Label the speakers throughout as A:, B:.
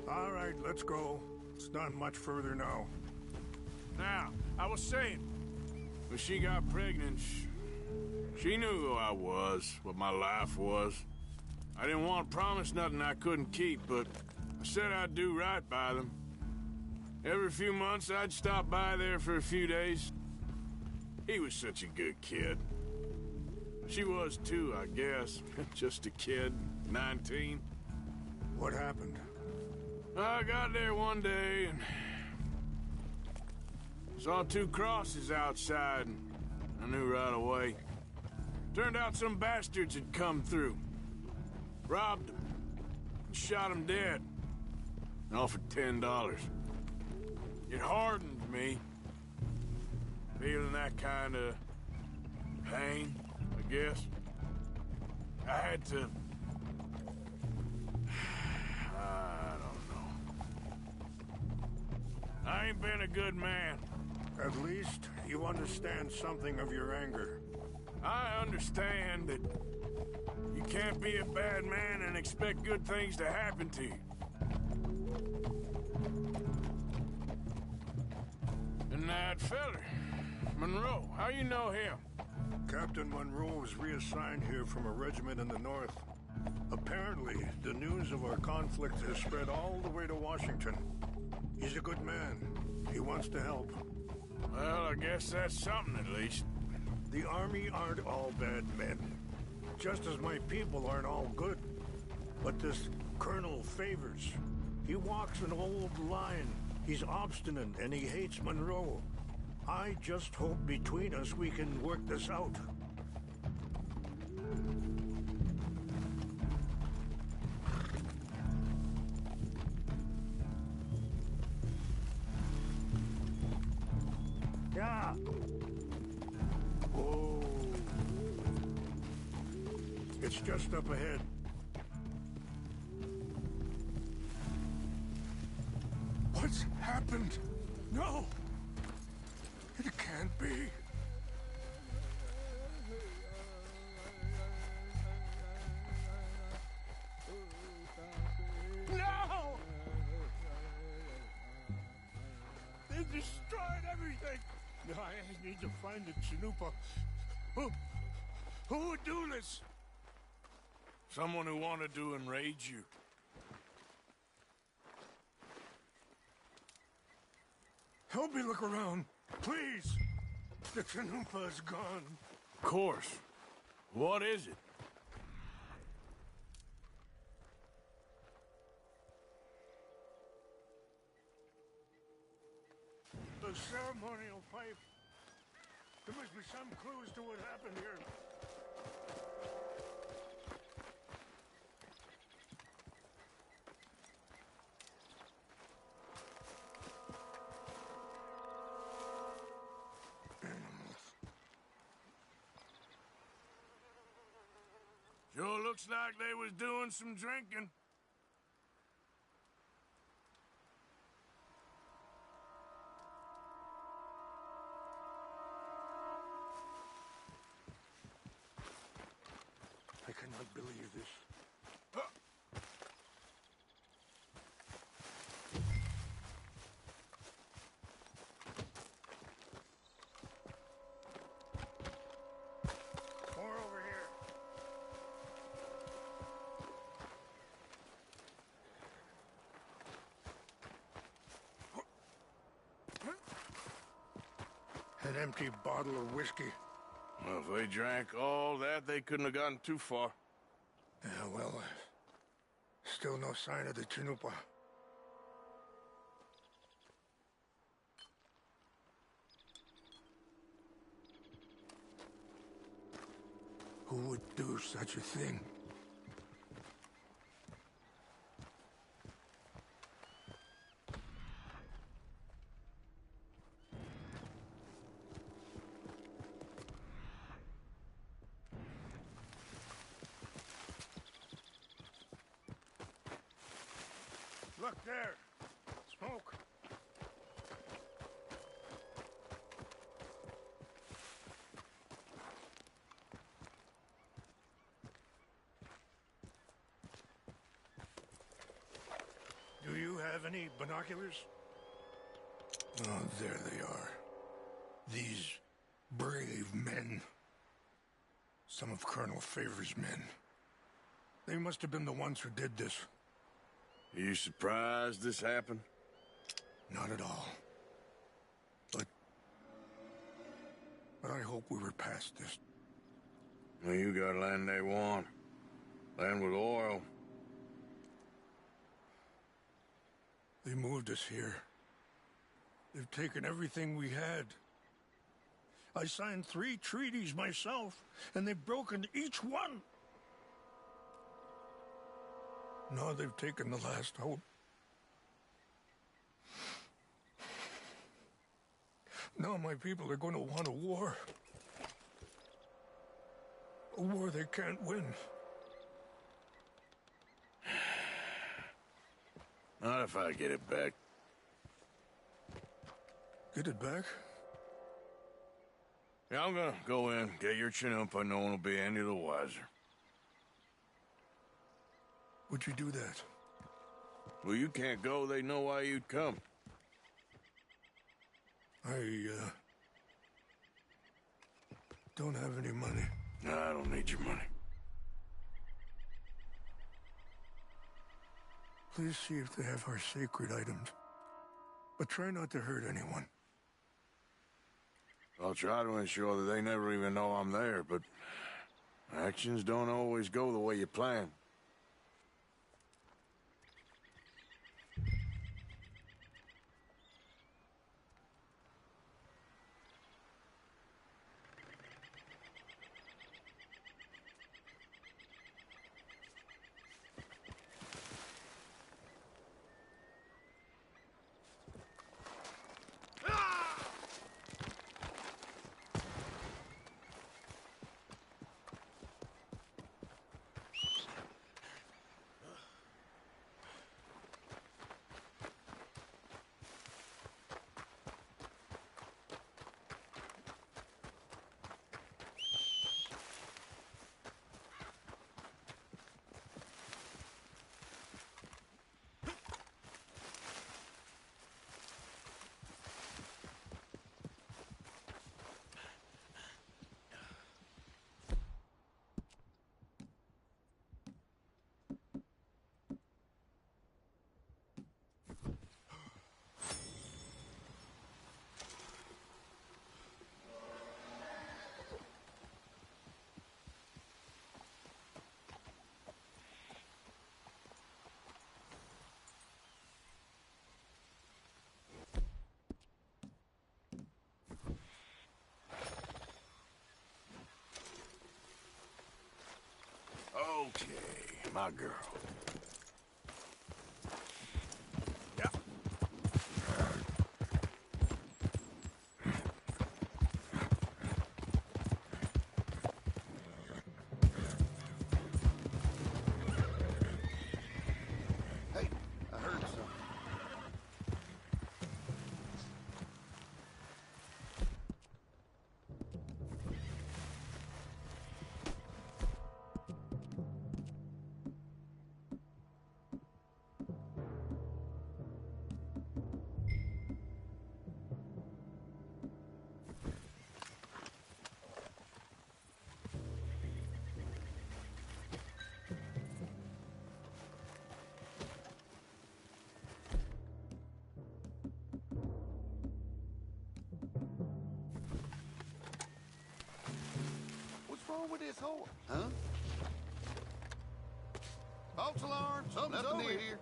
A: All right, let's go. It's not much further now.
B: Now, I was saying, when she got pregnant, she knew who I was, what my life was. I didn't want to promise nothing I couldn't keep, but I said I'd do right by them. Every few months, I'd stop by there for a few days. He was such a good kid. She was too, I guess. Just a kid, 19.
A: What happened?
B: I got there one day and saw 2 crosses outside, and I knew right away. Turned out some bastards had come through. Robbed them. And shot them dead. And offered $10. It hardened me. Feeling that kind of pain, I guess. I had to... I don't know. I ain't been a good man.
A: At least you understand something of your anger.
B: I understand that you can't be a bad man and expect good things to happen to you. And that feller, Monroe, how you know him?
A: Captain Monroe was reassigned here from a regiment in the north. Apparently, the news of our conflict has spread all the way to Washington. He's a good man. He wants to help.
B: Well, I guess that's something at least.
A: The Army aren't all bad men. Just as my people aren't all good. But this Colonel Favors, he walks an old line. He's obstinate and he hates Monroe. I just hope between us we can work this out. Yeah. Oh. It's just up ahead. What's happened? No! It can't be. No! They destroyed everything! No, I need to find the Chanupa. Who would do this?
B: Someone who wanted to enrage you.
A: Help me look around, please. The Chanupa is gone.
B: Of course. What is it?
A: The ceremonial pipe. There must be some clues to what happened here.
B: Sure looks like they was doing some drinking.
A: I cannot believe this. More over here. An empty bottle of whiskey.
B: Well, if they drank all that, they couldn't have gotten too far.
A: Yeah, well, still no sign of the Chanupa. Who would do such a thing? Look there! Smoke! Do you have any binoculars? Oh, there they are. These brave men. Some of Colonel Favors' men. They must have been the ones who did this.
B: Are you surprised this happened?
A: Not at all. But I hope we were past this.
B: Well, you got land they want. Land with oil.
A: They moved us here. They've taken everything we had. I signed 3 treaties myself, and they've broken each one. Now they've taken the last hope. Now my people are going to want a war. A war they can't win.
B: Not if I get it back.
A: Get it back?
B: Yeah, I'm gonna go in, get your Chinook, and no one will be any the wiser.
A: Would you do that?
B: Well, you can't go, they know why you'd come.
A: I don't have any money.
B: No, I don't need your money.
A: Please see if they have our sacred items. But try not to hurt anyone.
B: I'll try to ensure that they never even know I'm there, but actions don't always go the way you plan. Okay, my girl. Yeah.
C: Hey, I heard something. What's wrong with this horse? Huh? False alarm. Something's over here.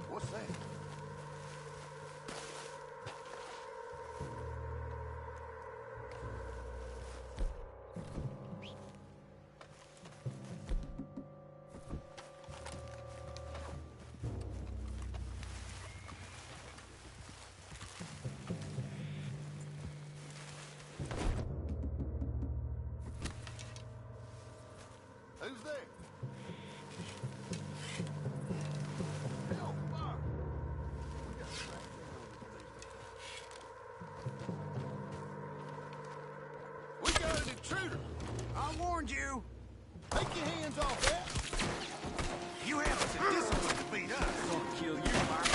C: What's that? Who's there? Hell, fire! We got to track down this place. We got an intruder!
D: I warned you!
C: Take your hands off that!
D: You have the discipline to beat us.
C: Gonna kill you, Mark.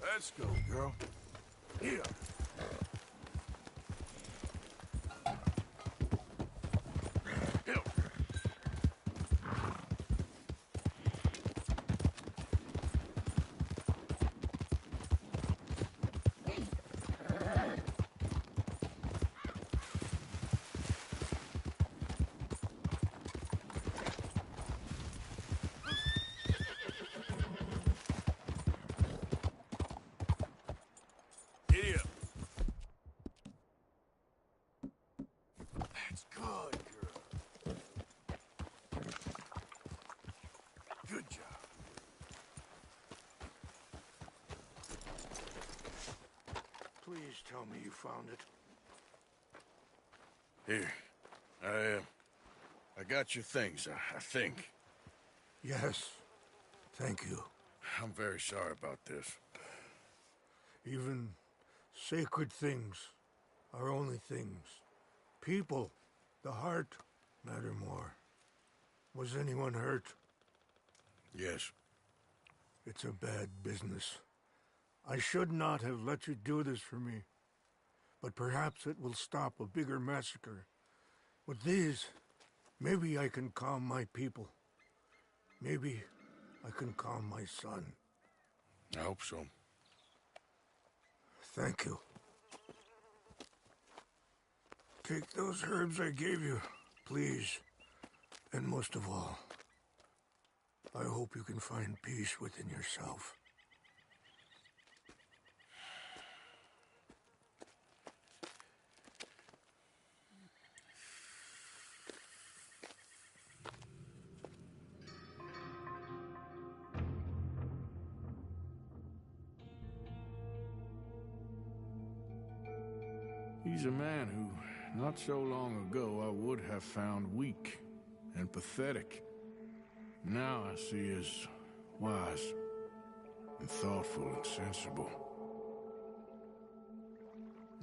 B: Let's go, girl. Here. Giddy up. That's good, girl. Good job.
A: Please tell me you found it.
B: Here. I got your things, I think.
A: Yes. Thank you.
B: I'm very sorry about this.
A: Even sacred things are only things. People, the heart, matter more. Was anyone hurt?
B: Yes.
A: It's a bad business. I should not have let you do this for me. But perhaps it will stop a bigger massacre. With these, maybe I can calm my people. Maybe I can calm my son.
B: I hope so.
A: Thank you. Take those herbs I gave you, please. And most of all, I hope you can find peace within yourself.
B: He's a man who, not so long ago, I would have found weak and pathetic. Now I see as wise and thoughtful and sensible.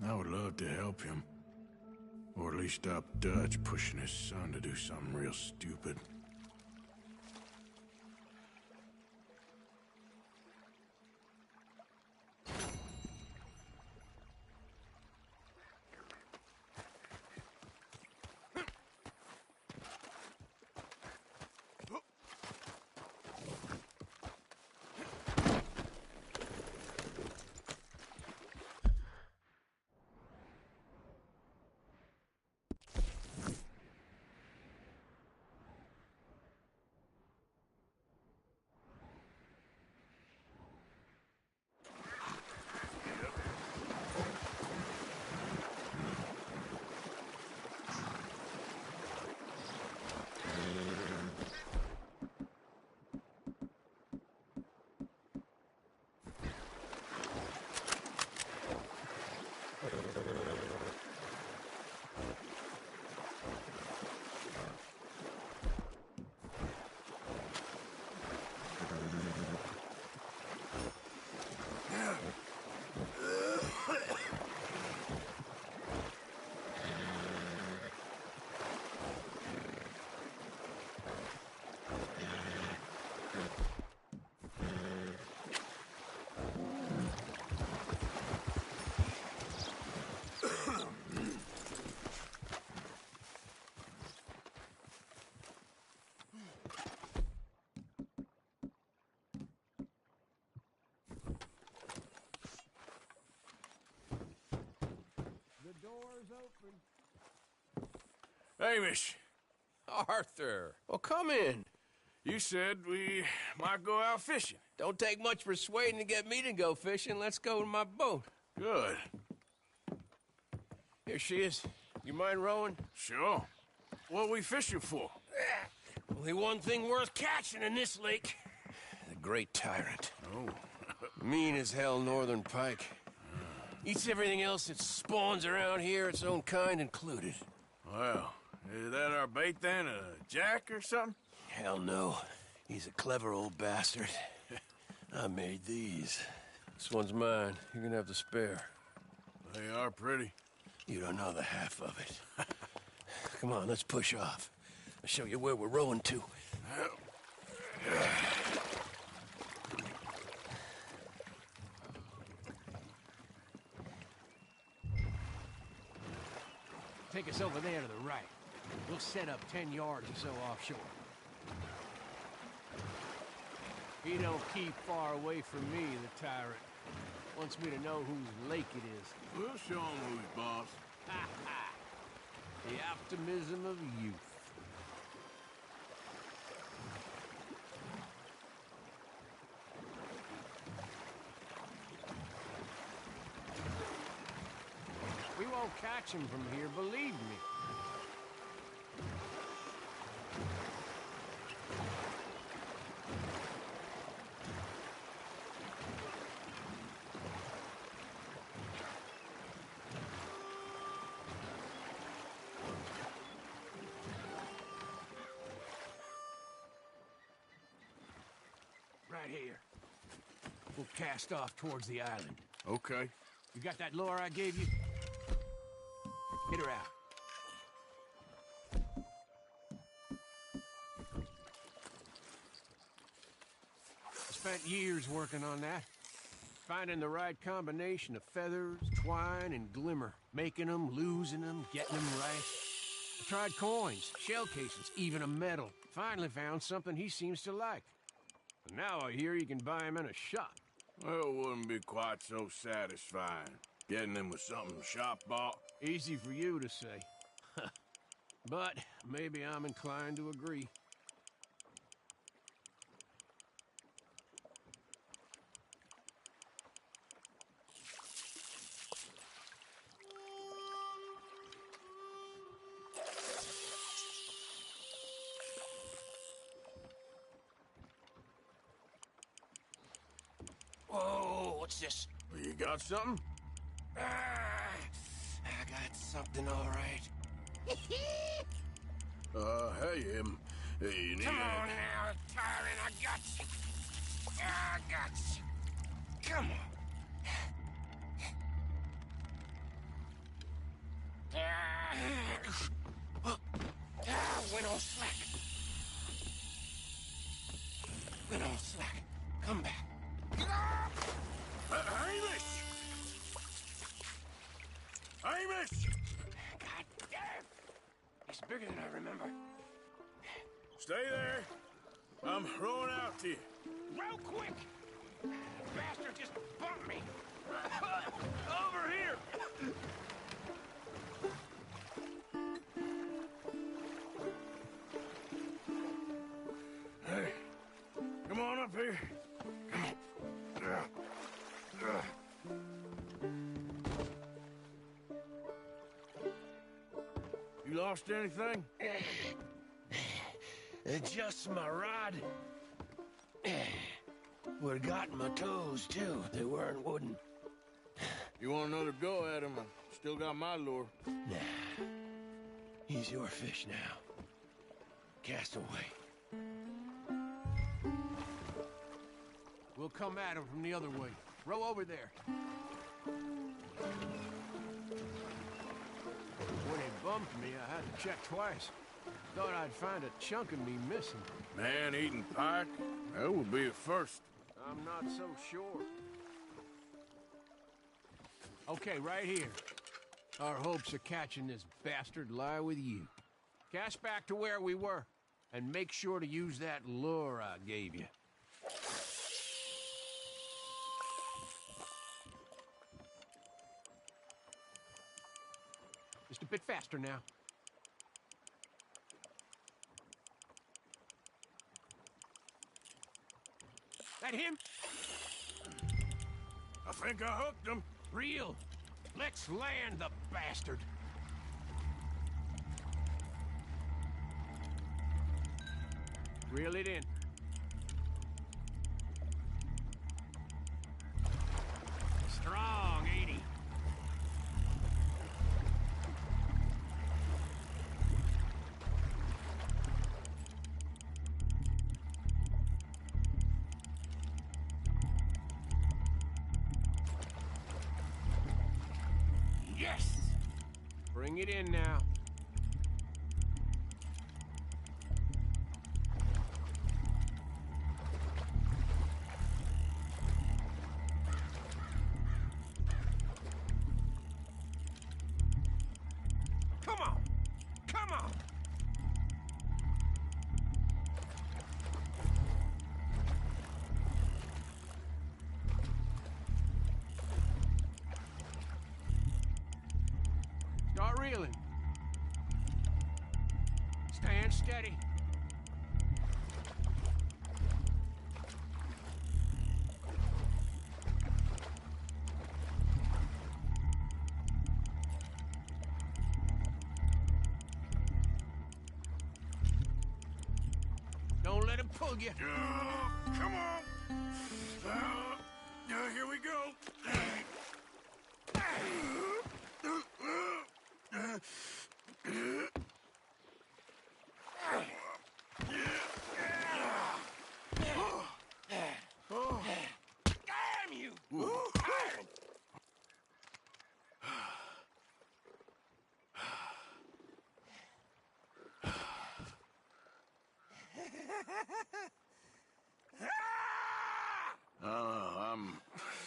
B: I would love to help him, or at least stop Dutch pushing his son to do something real stupid. Hamish,
E: Arthur, well, come in.
B: you said we might go out fishing.
E: Don't take much persuading to get me to go fishing. Let's go to my boat.
B: Good.
E: Here she is. You mind rowing?
B: Sure. What are we fishing for?
E: Only one thing worth catching in this lake. The Great Tyrant.
B: Oh.
E: Mean as hell northern pike. Eats everything else that spawns around here, its own kind included.
B: Well, is that our bait then? A jack or something?
E: Hell no. He's a clever old bastard. I made these. This one's mine. You're gonna have to spare.
B: They are pretty.
E: You don't know the half of it. Come on, let's push off. I'll show you where we're rowing to. Take us over there to the right. We'll set up 10 yards or so offshore. He don't keep far away from me, the tyrant. Wants me to know whose lake it is.
B: We'll show him who's boss.
E: Ha ha! The optimism of youth. We won't catch him from here, believe me. Right here. We'll cast off towards the island.
B: Okay.
E: You got that lure I gave you? Hit her out. I spent years working on that. Finding the right combination of feathers, twine, and glimmer. Making them, losing them, getting them right. I tried coins, shell cases, even a medal. Finally found something he seems to like. And now I hear you can buy him in a shop.
B: Well, it wouldn't be quite so satisfying. Getting them with something shop bought.
E: Easy for you to say. But maybe I'm inclined to agree. Whoa, what's this?
B: You got something?
E: I got something all right.
B: Hey, you need
E: Come on now, tyrant, I got you. I got you. Come on. Went on slack. Went on slack. Come back.
B: Hamish! Hamish!
E: God damn! He's bigger than I remember.
B: Stay there. I'm rowing out to you.
E: Real quick! The bastard just bumped me! Over here!
B: Hey, come on up here. You lost anything?
E: Just my rod. Would've gotten my toes, too. They weren't wooden.
B: You want another go at him? I still got my lure.
E: Nah. He's your fish now. Cast away. We'll come at him from the other way. Row over there. When he bumped me, I had to check twice. Thought I'd find a chunk of me missing.
B: Man-eating pike? That would be a first.
E: I'm not so sure. Okay, right here. Our hopes of catching this bastard lie with you. Cast back to where we were, and make sure to use that lure I gave you. Just a bit faster now. That him?
B: I think I hooked him.
E: Real. Let's land the bastard. Reel it in. Strong, ain't he? Yes! Bring it in now. Come on! Come on! Start reeling. Stand steady. Don't let him pull you.
B: Come on. Here we go.
E: Damn you!
B: I'm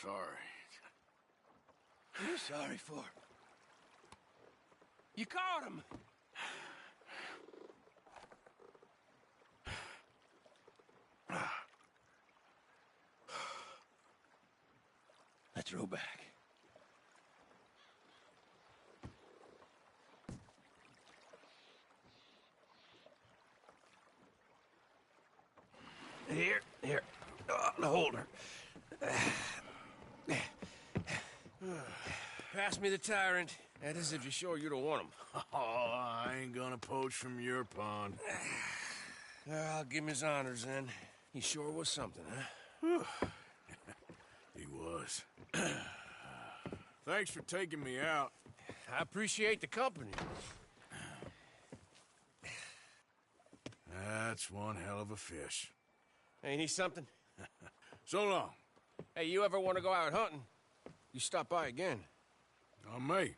B: sorry.
E: What are you sorry for? You caught him. Let's row back. Here. The holder. Pass me the tyrant. That is if you're sure you don't want him.
B: Oh, I ain't gonna poach from your pond.
E: I'll give him his honors then. He sure was something, huh?
B: He was. Thanks for taking me out.
E: I appreciate the company.
B: That's one hell of a fish.
E: Ain't he something?
B: So long.
E: Hey, you ever want to go out hunting? You stop by again.
B: On me.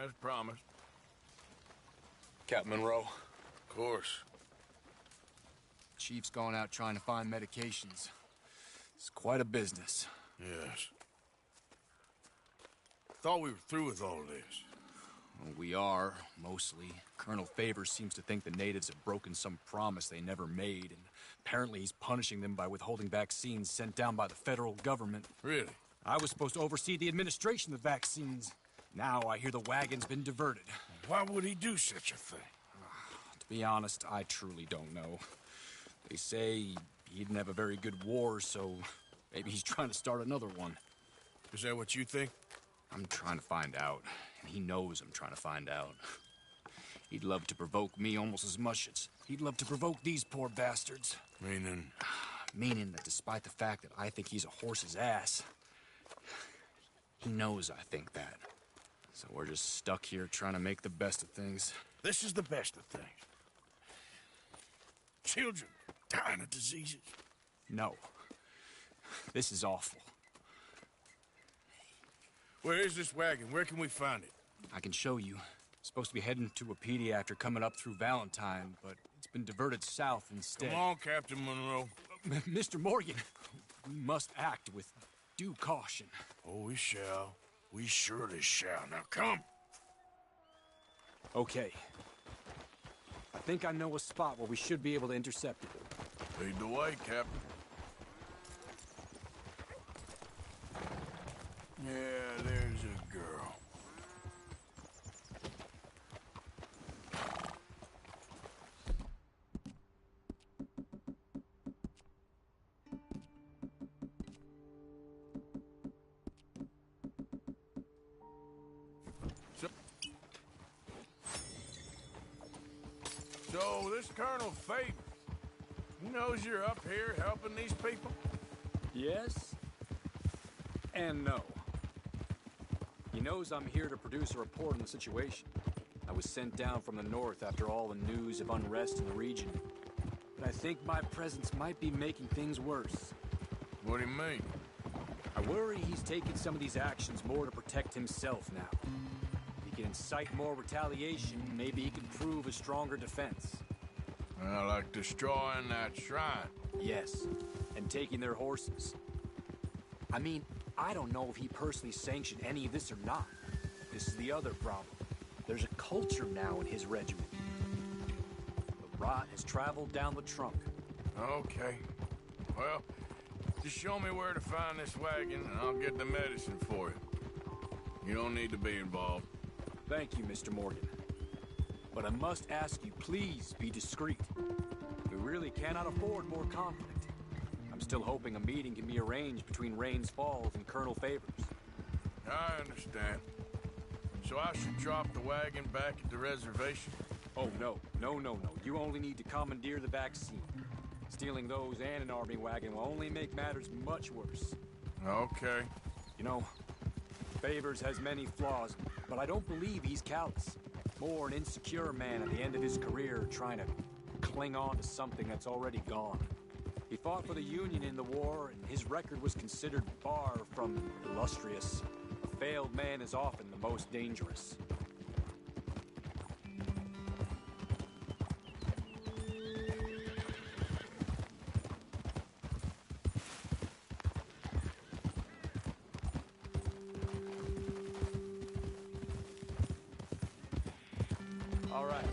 B: as promised.
F: Captain Monroe,
B: Of course.
F: Chief's gone out trying to find medications. It's quite a business.
B: Yes. Thought we were through with all this.
F: Well, we are, mostly. Colonel Favors seems to think the natives have broken some promise they never made, and apparently he's punishing them by withholding vaccines sent down by the federal government.
B: Really?
F: I was supposed to oversee the administration of the vaccines. Now I hear the wagon's been diverted.
B: Why would he do such a thing?
F: To be honest, I truly don't know. They say he didn't have a very good war, so maybe he's trying to start another one.
B: Is that what you think?
F: I'm trying to find out, and he knows I'm trying to find out. He'd love to provoke me almost as much as he'd love to provoke these poor bastards.
B: Meaning?
F: Meaning that despite the fact that I think he's a horse's ass, he knows I think that. So we're just stuck here trying to make the best of things.
B: This is the best of things. Children dying of diseases.
F: No. This is awful.
B: Where is this wagon? Where can we find it?
F: I can show you. Supposed to be heading to a PD after coming up through Valentine, but it's been diverted south instead.
B: Come on, Captain Monroe.
F: Mr. Morgan, we must act with due caution.
B: Oh, we shall. We surely shall. Now, come.
F: Okay. I think I know a spot where we should be able to intercept it.
B: Lead the way, Captain. Yeah, there's a girl. So this Colonel Favors, he knows you're up here helping these people?
F: Yes and no. He knows I'm here to produce a report on the situation. I was sent down from the north after all the news of unrest in the region. But I think my presence might be making things worse.
B: What do you mean?
F: I worry he's taking some of these actions more to protect himself now. If he can incite more retaliation, maybe he can prove a stronger defense.
B: Well, like destroying that shrine.
F: Yes, and taking their horses. I mean, I don't know if he personally sanctioned any of this or not. This is the other problem. There's a culture now in his regiment. The rot has traveled down the trunk.
B: Okay. Well, just show me where to find this wagon, and I'll get the medicine for you. You don't need to be involved.
F: Thank you, Mr. Morgan. But I must ask you, please be discreet. We really cannot afford more conflict. I'm still hoping a meeting can be arranged between Rains Falls and Colonel Favors.
B: I understand. So I should drop the wagon back at the reservation?
F: Oh, no. No. You only need to commandeer the vaccine. Stealing those and an army wagon will only make matters much worse.
B: Okay.
F: You know, Favors has many flaws, but I don't believe he's callous. More an insecure man at the end of his career trying to cling on to something that's already gone. He fought for the Union in the war, and his record was considered far from illustrious. A failed man is often the most dangerous. All right.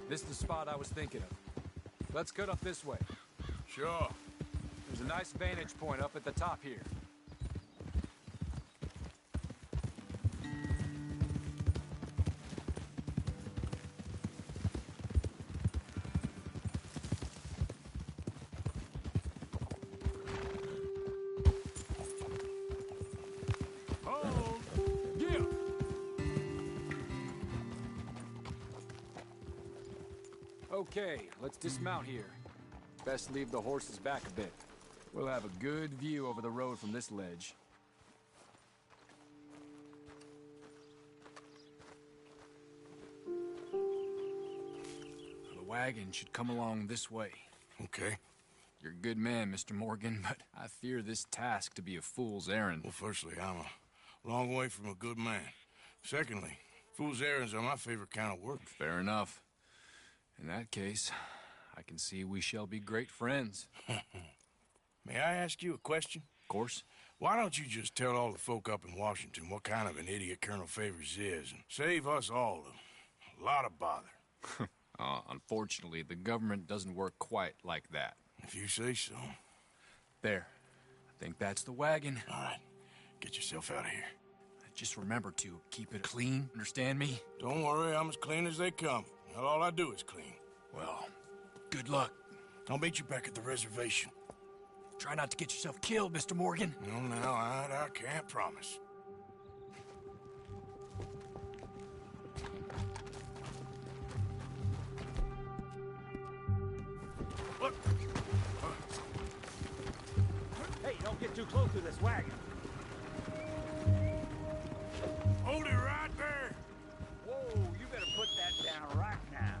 F: This is the spot I was thinking of. Let's cut up this way.
B: Sure.
F: There's a nice vantage point up at the top here.
B: Hold!
F: Yeah! Okay, let's dismount here. Best leave the horses back a bit. We'll have a good view over the road from this ledge. The wagon should come along this way.
B: Okay.
F: You're a good man, Mr. Morgan, but I fear this task to be a fool's errand.
B: Well, firstly, I'm a long way from a good man. Secondly, Fool's errands are my favorite kind of work.
F: Fair enough. In that case, I can see we shall be great friends.
B: May I ask you a question?
F: Of course.
B: Why don't you just tell all the folk up in Washington what kind of an idiot Colonel Favors is and save us all a lot of bother?
F: Unfortunately, the government doesn't work quite like that.
B: If you say so.
F: There. I think that's the wagon.
B: All right. Get yourself out of here.
F: Just remember to keep it clean, understand me?
B: Don't worry, I'm as clean as they come. Now, all I do is clean.
F: Well, good luck.
B: I'll meet you back at the reservation.
F: Try not to get yourself killed, Mr. Morgan.
B: No, I can't promise. Look!
D: Hey, don't get too close to this wagon.
B: Hold it right there!
D: Whoa, you better put that down right now.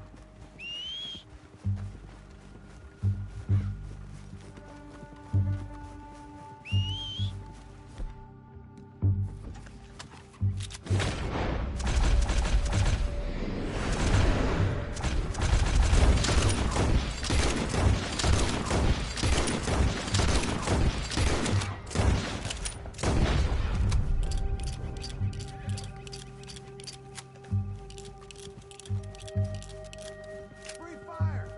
D: Free fire!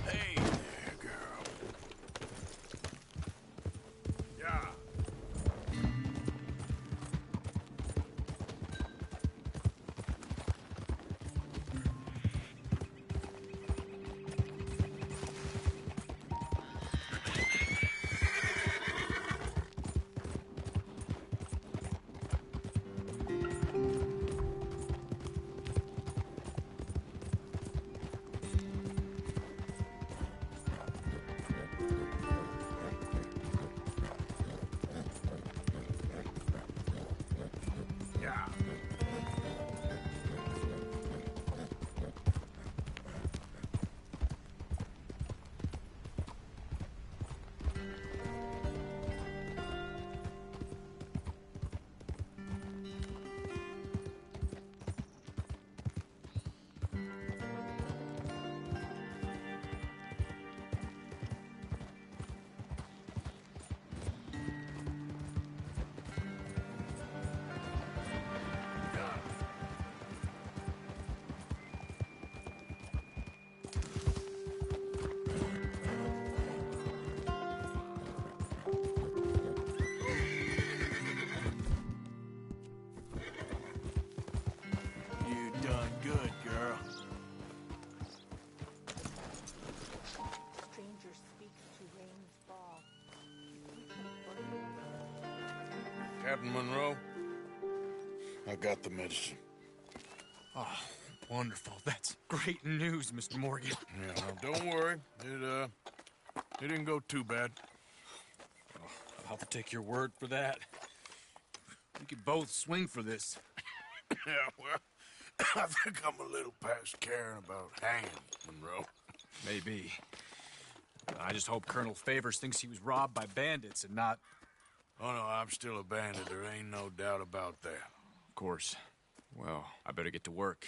B: Hey there, girl. Yeah. Yeah. You done good, girl.
G: Stranger speaks to rain's fall.
B: Captain Monroe, I got the medicine.
F: Oh, wonderful. That's great news, Mr. Morgan.
B: Yeah, well, don't worry. It didn't go too bad.
F: I'll have to take your word for that. We could both swing for this.
B: Yeah, well, I think I'm a little past caring about hanging, Monroe.
F: Maybe. I just hope Colonel Favors thinks he was robbed by bandits and not...
B: Oh, no, I'm still a bandit. There ain't no doubt about that.
F: Of course. Well, I better get to work.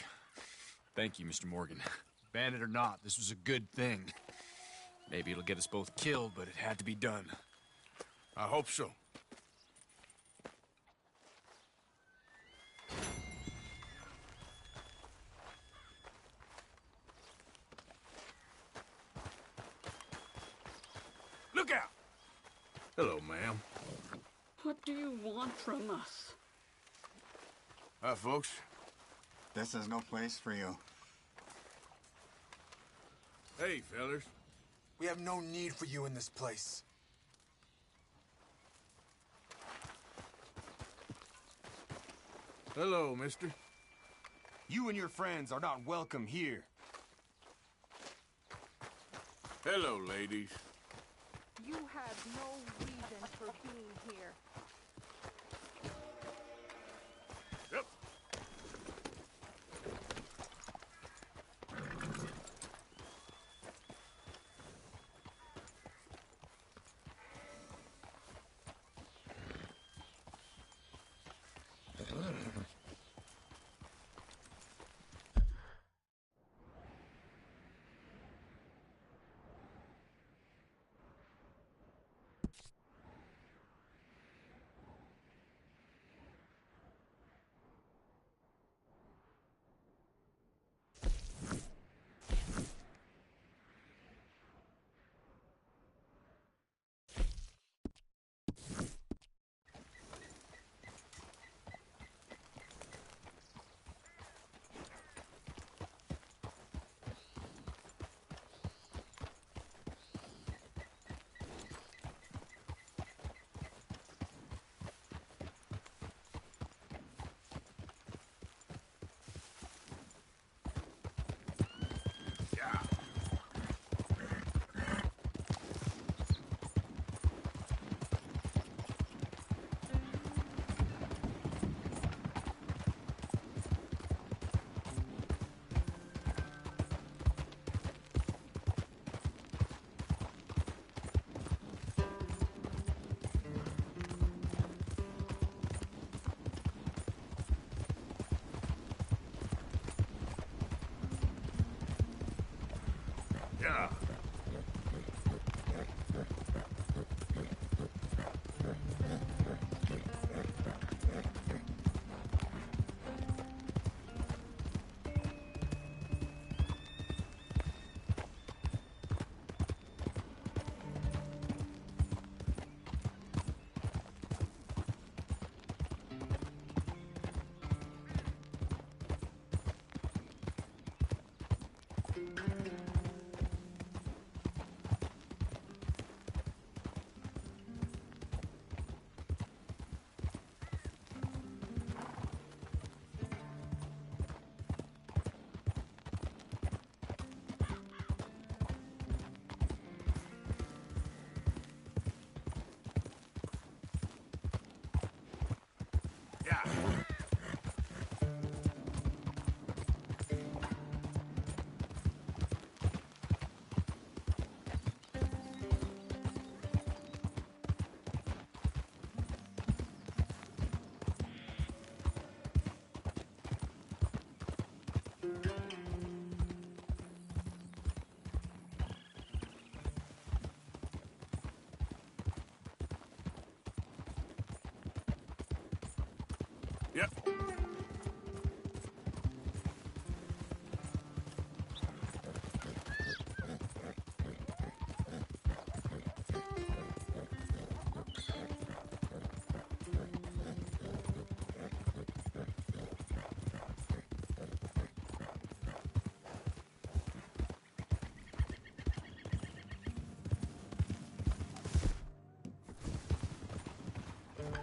F: Thank you, Mr. Morgan. Bandit or not, this was a good thing. Maybe it'll get us both killed, but it had to be done.
B: I hope so.
H: do you want from us?
B: Hi, folks.
I: This is no place for you.
B: Hey, fellers.
J: We have no need for you in this place.
B: Hello, mister.
J: You and your friends are not welcome here.
B: Hello, ladies.
G: You have no reason for being here.
B: Yep. Yeah. Yep.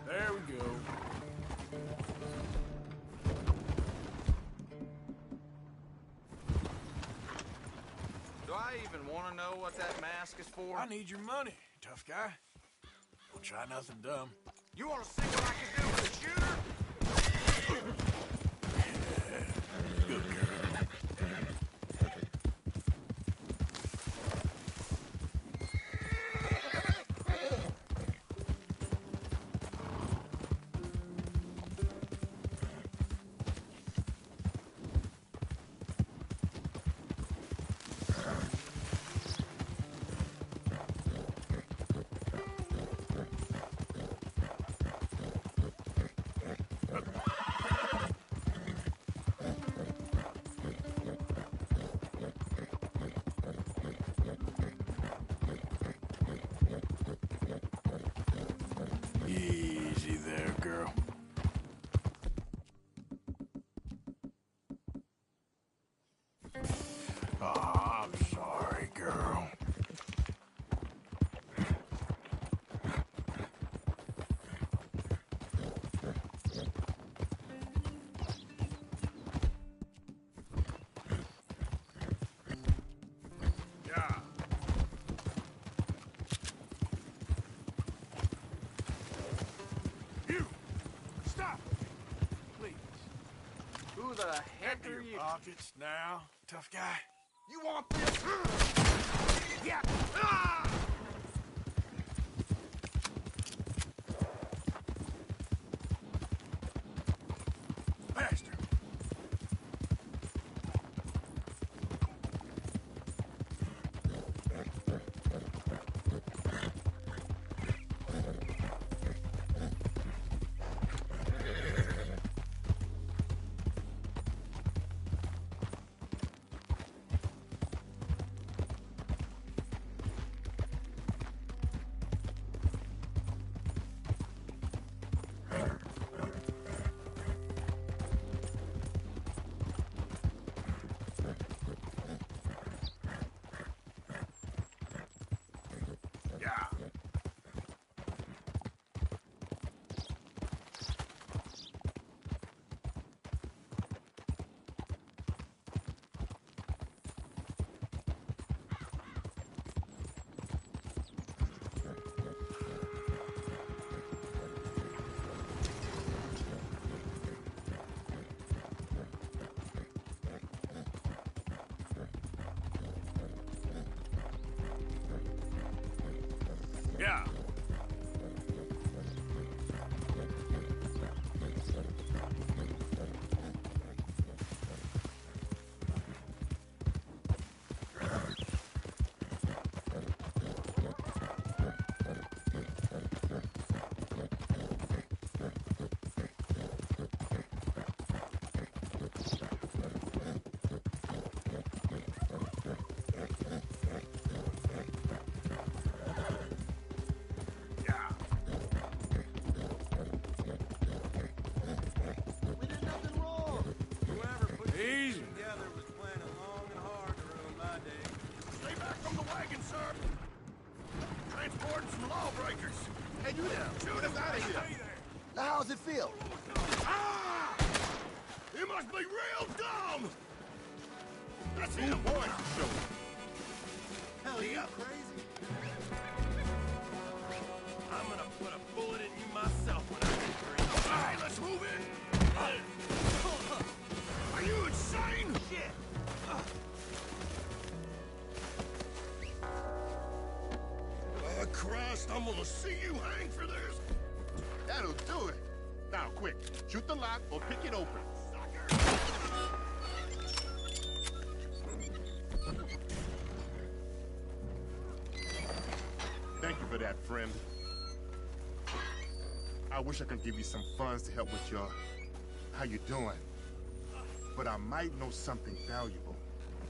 B: There we go.
D: Do I even want to know what that mask is for?
B: I need your money, tough guy. Don't try nothing dumb.
D: You want to see what I can do with a shooter?
B: Good girl. You! Stop! Please.
D: Who the heck
B: Empty
D: are
B: your
D: you?
B: pockets now, tough guy.
J: You want this?
B: Yeah! Ah! Faster! Yeah! Yeah! Yeah!
C: We did nothing wrong. Whoever put this
B: Easy.
C: together was planning long and hard to ruin my day.
A: Stay back from the wagon, sir! Transporting some lawbreakers!
J: Hey, you there? Get us out of here.
A: Stay there!
C: Now, how's it feel?
A: Ah! You must be real dumb! That's him, boy!
C: Hell, you crazy?
A: I'm gonna put a bullet in you myself when I get free. All right, let's move in! Are you insane? Shit! Christ, I'm gonna see you hang for this!
J: That'll do it. Now, quick, shoot the lock or pick it open. Thank you for that, friend. I wish I could give you some funds to help with your... how you doing? But I might know something valuable.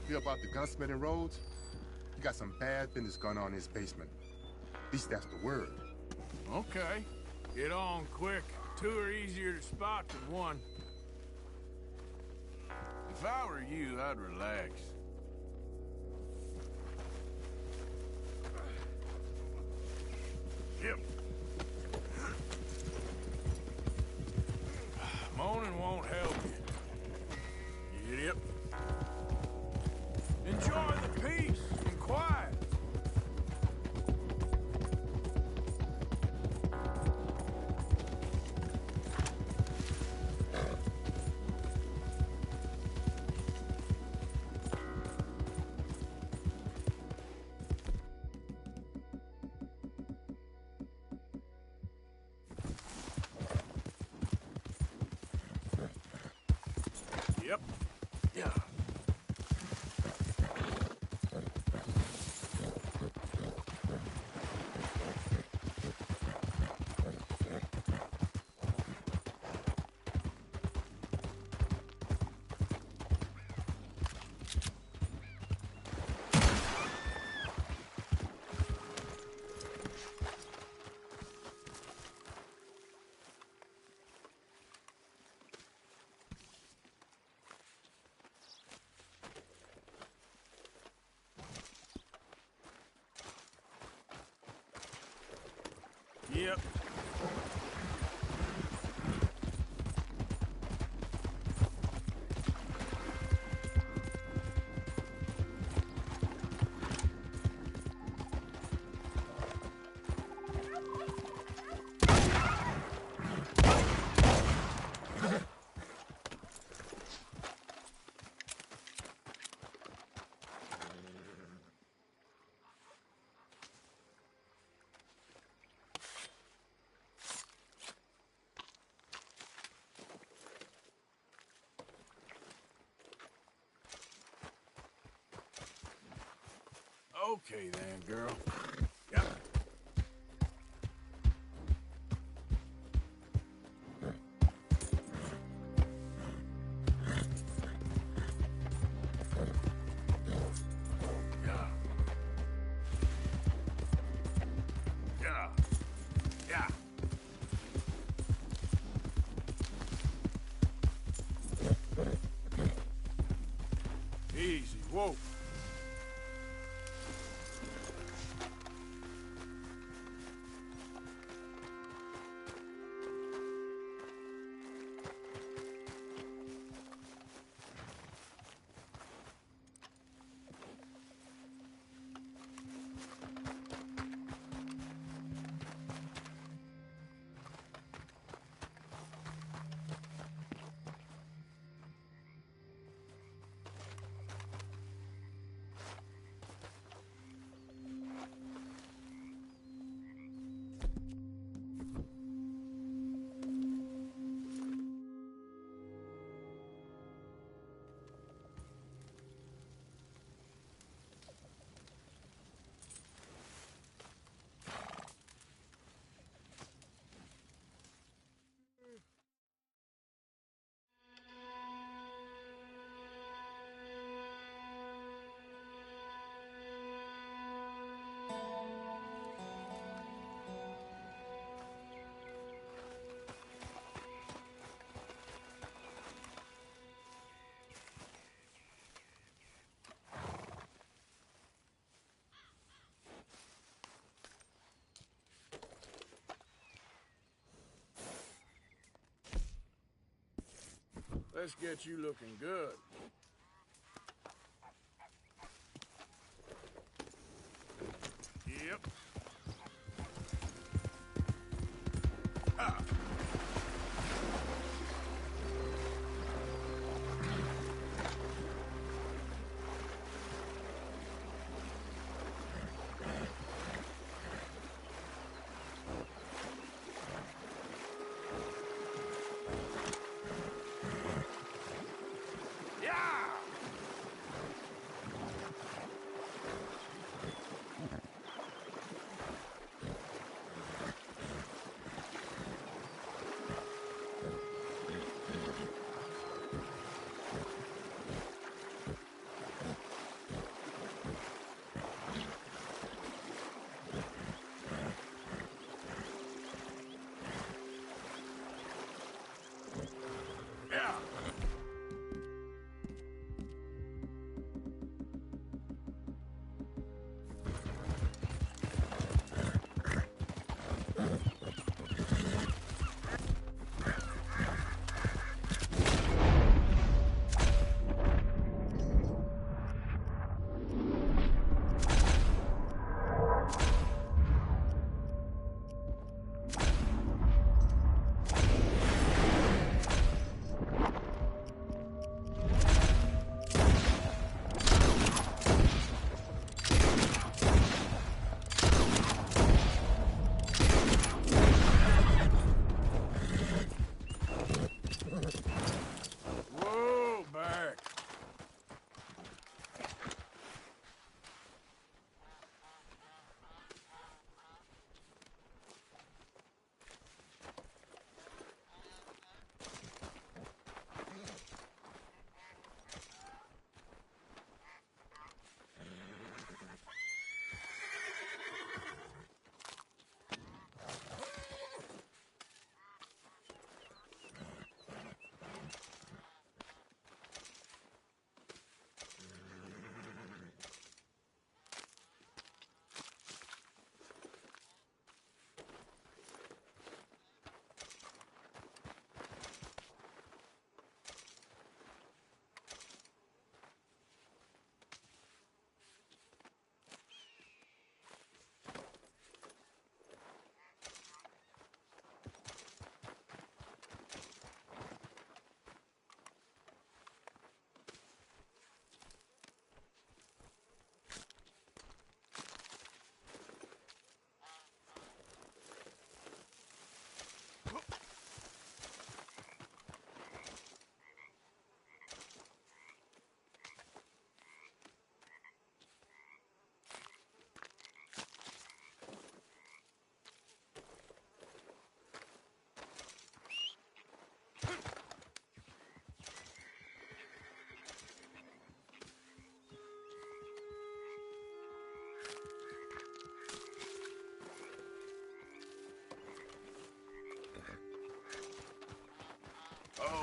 J: Hear about the gunsmith in Rhodes? He got some bad business going on in his basement. At least that's the word.
B: Okay. Get on quick. Two are easier to spot than one. If I were you, I'd relax. Yep. Moaning won't help you. Idiot. Enjoy the peace and quiet. Yep. Yeah. Yep. Okay then, girl. Yep. Yeah. Easy. Whoa. Let's get you looking good. Yep. Ah. Yeah!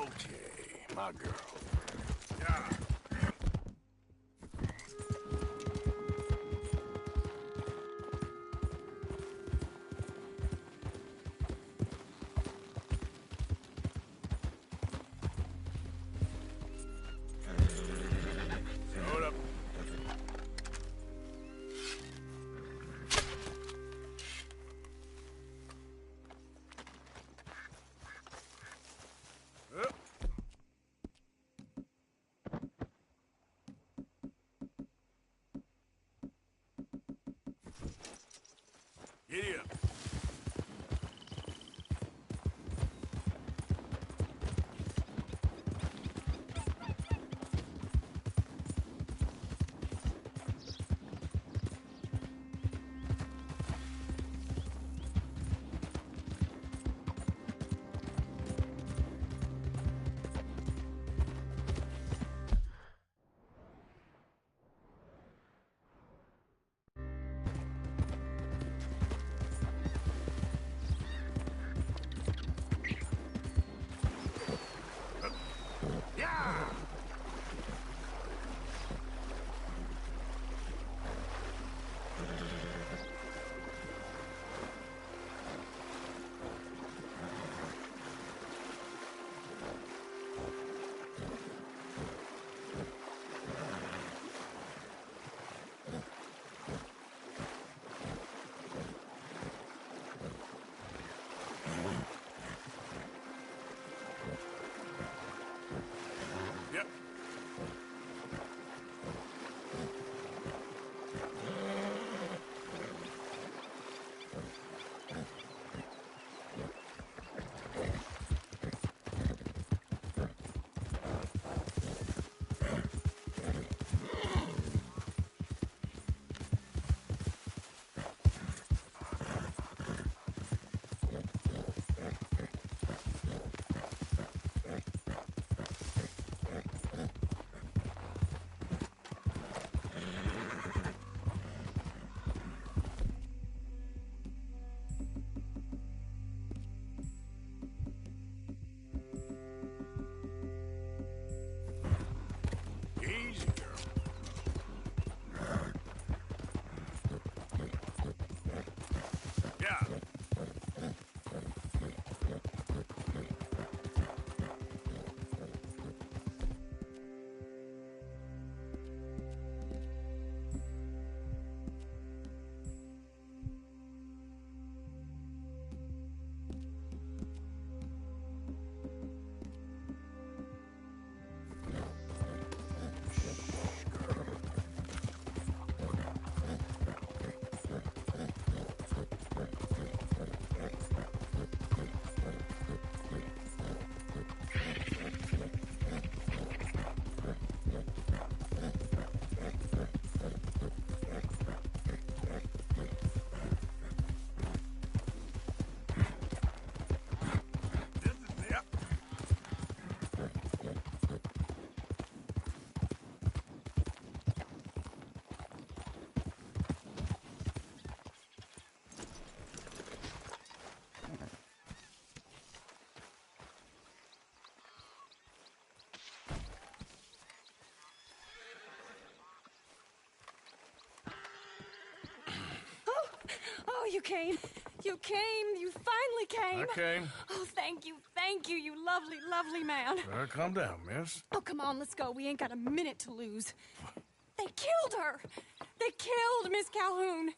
B: Okay, my girl. Yeah. Throw it up. Up. Giddy up. Yeah! Yep. Easy, girl. Yeah. Yep.
K: Oh, you came. You came. You finally came.
B: I came.
K: Oh, thank you. Thank you, you lovely, lovely man.
B: Calm down, miss.
K: Oh, come on, let's go. We ain't got a minute to lose. They killed her. They killed Miss Calhoun.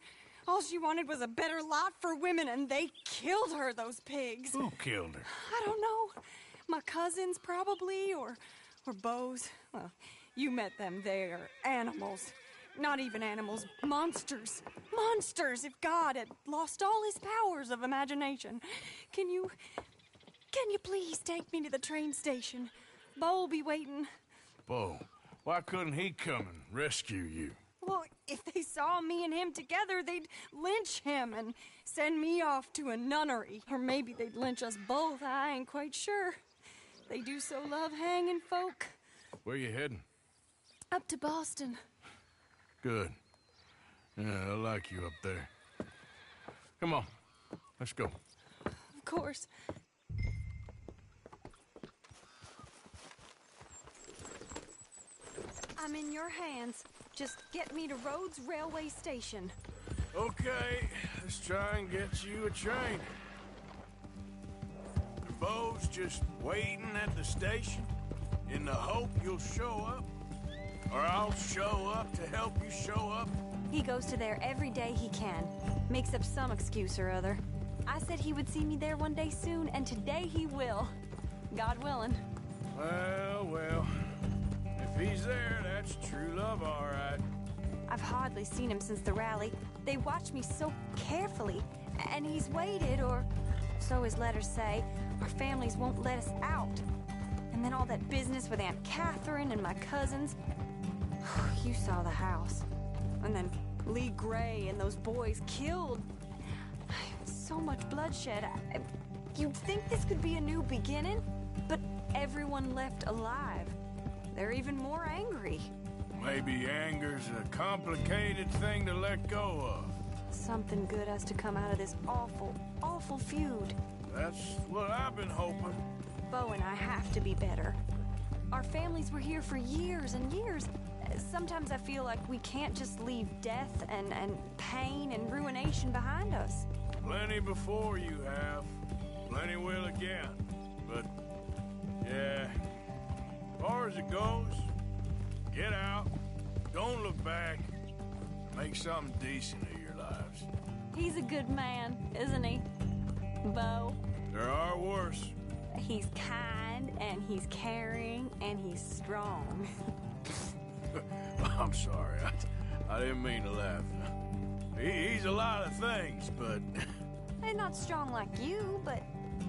K: All she wanted was a better lot for women, and they killed her, those pigs.
B: Who killed her?
K: I don't know. My cousins, probably, or Beau's. Well, you met them. They're animals. Not even animals. Monsters. Monsters, if God had lost all his powers of imagination. Can you please take me to the train station? Beau'll be waiting.
B: Beau. Why couldn't he come and rescue you?
K: Well, if they saw me and him together, they'd lynch him and send me off to a nunnery. Or maybe they'd lynch us both. I ain't quite sure. They do so love hanging folk.
B: Where you heading?
K: Up to Boston.
B: Good. Yeah, I like you up there. Come on. Let's go.
K: Of course. I'm in your hands. Just get me to Rhodes Railway Station.
B: Okay, let's try and get you a train. Bo's just waiting at the station in the hope you'll show up? Or I'll show up to help you show up?
K: He goes to there every day he can. Makes up some excuse or other. I said he would see me there one day soon, and today he will. God willing.
B: Well. If he's there, that's true love, all right.
K: I've hardly seen him since the rally. They watch me so carefully, and he's waited, or so his letters say. Our families won't let us out. And then all that business with Aunt Catherine and my cousins. You saw the house. And then Lee Gray and those boys killed. So much bloodshed. You'd think this could be a new beginning, but everyone left alive. They're even more angry.
B: Maybe anger's a complicated thing to let go of.
K: Something good has to come out of this awful, awful feud.
B: That's what I've been hoping.
K: Bo and I have to be better. Our families were here for years and years. Sometimes I feel like we can't just leave death and pain and ruination behind us.
B: Plenty before you have. Plenty will again. But, yeah. As far as it goes, get out. Don't look back. Make something decent of your lives.
K: He's a good man, isn't he, Bo?
B: There are worse.
K: He's kind, and he's caring, and he's strong.
B: I'm sorry. I didn't mean to laugh. He's a lot of things, but...
K: And not strong like you, but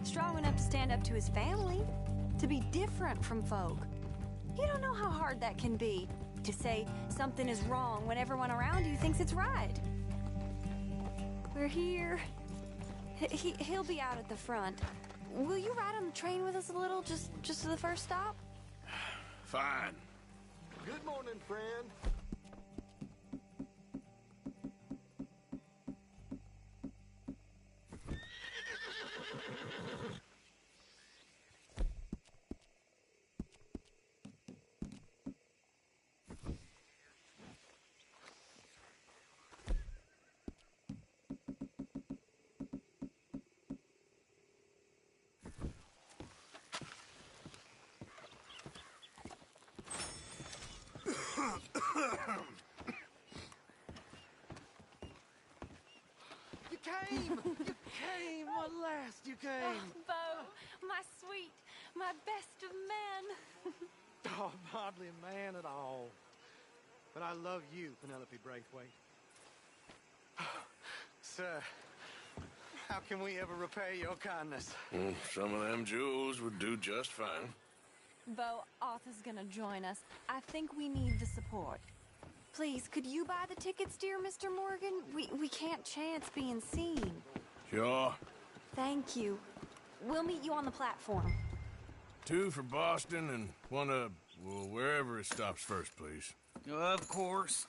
K: strong enough to stand up to his family. To be different from folk. You don't know how hard that can be. To say something is wrong when everyone around you thinks it's right. We're here. He'll be out at the front. Will you ride on the train with us a little, just to the first stop?
B: Fine.
C: Good morning, friend. You came! At last you came!
K: Oh, Bo, my sweet, my best of men.
C: Oh, I'm hardly a man at all. But I love you, Penelope Braithwaite. Sir, how can we ever repay your kindness?
B: Some of them jewels would do just fine.
K: Bo, Arthur's gonna join us. I think we need the support. Please, could you buy the tickets, dear Mr. Morgan? We can't chance being seen.
B: Sure.
K: Thank you. We'll meet you on the platform.
B: 2 for Boston and 1 to, well, wherever it stops first, please.
L: Of course.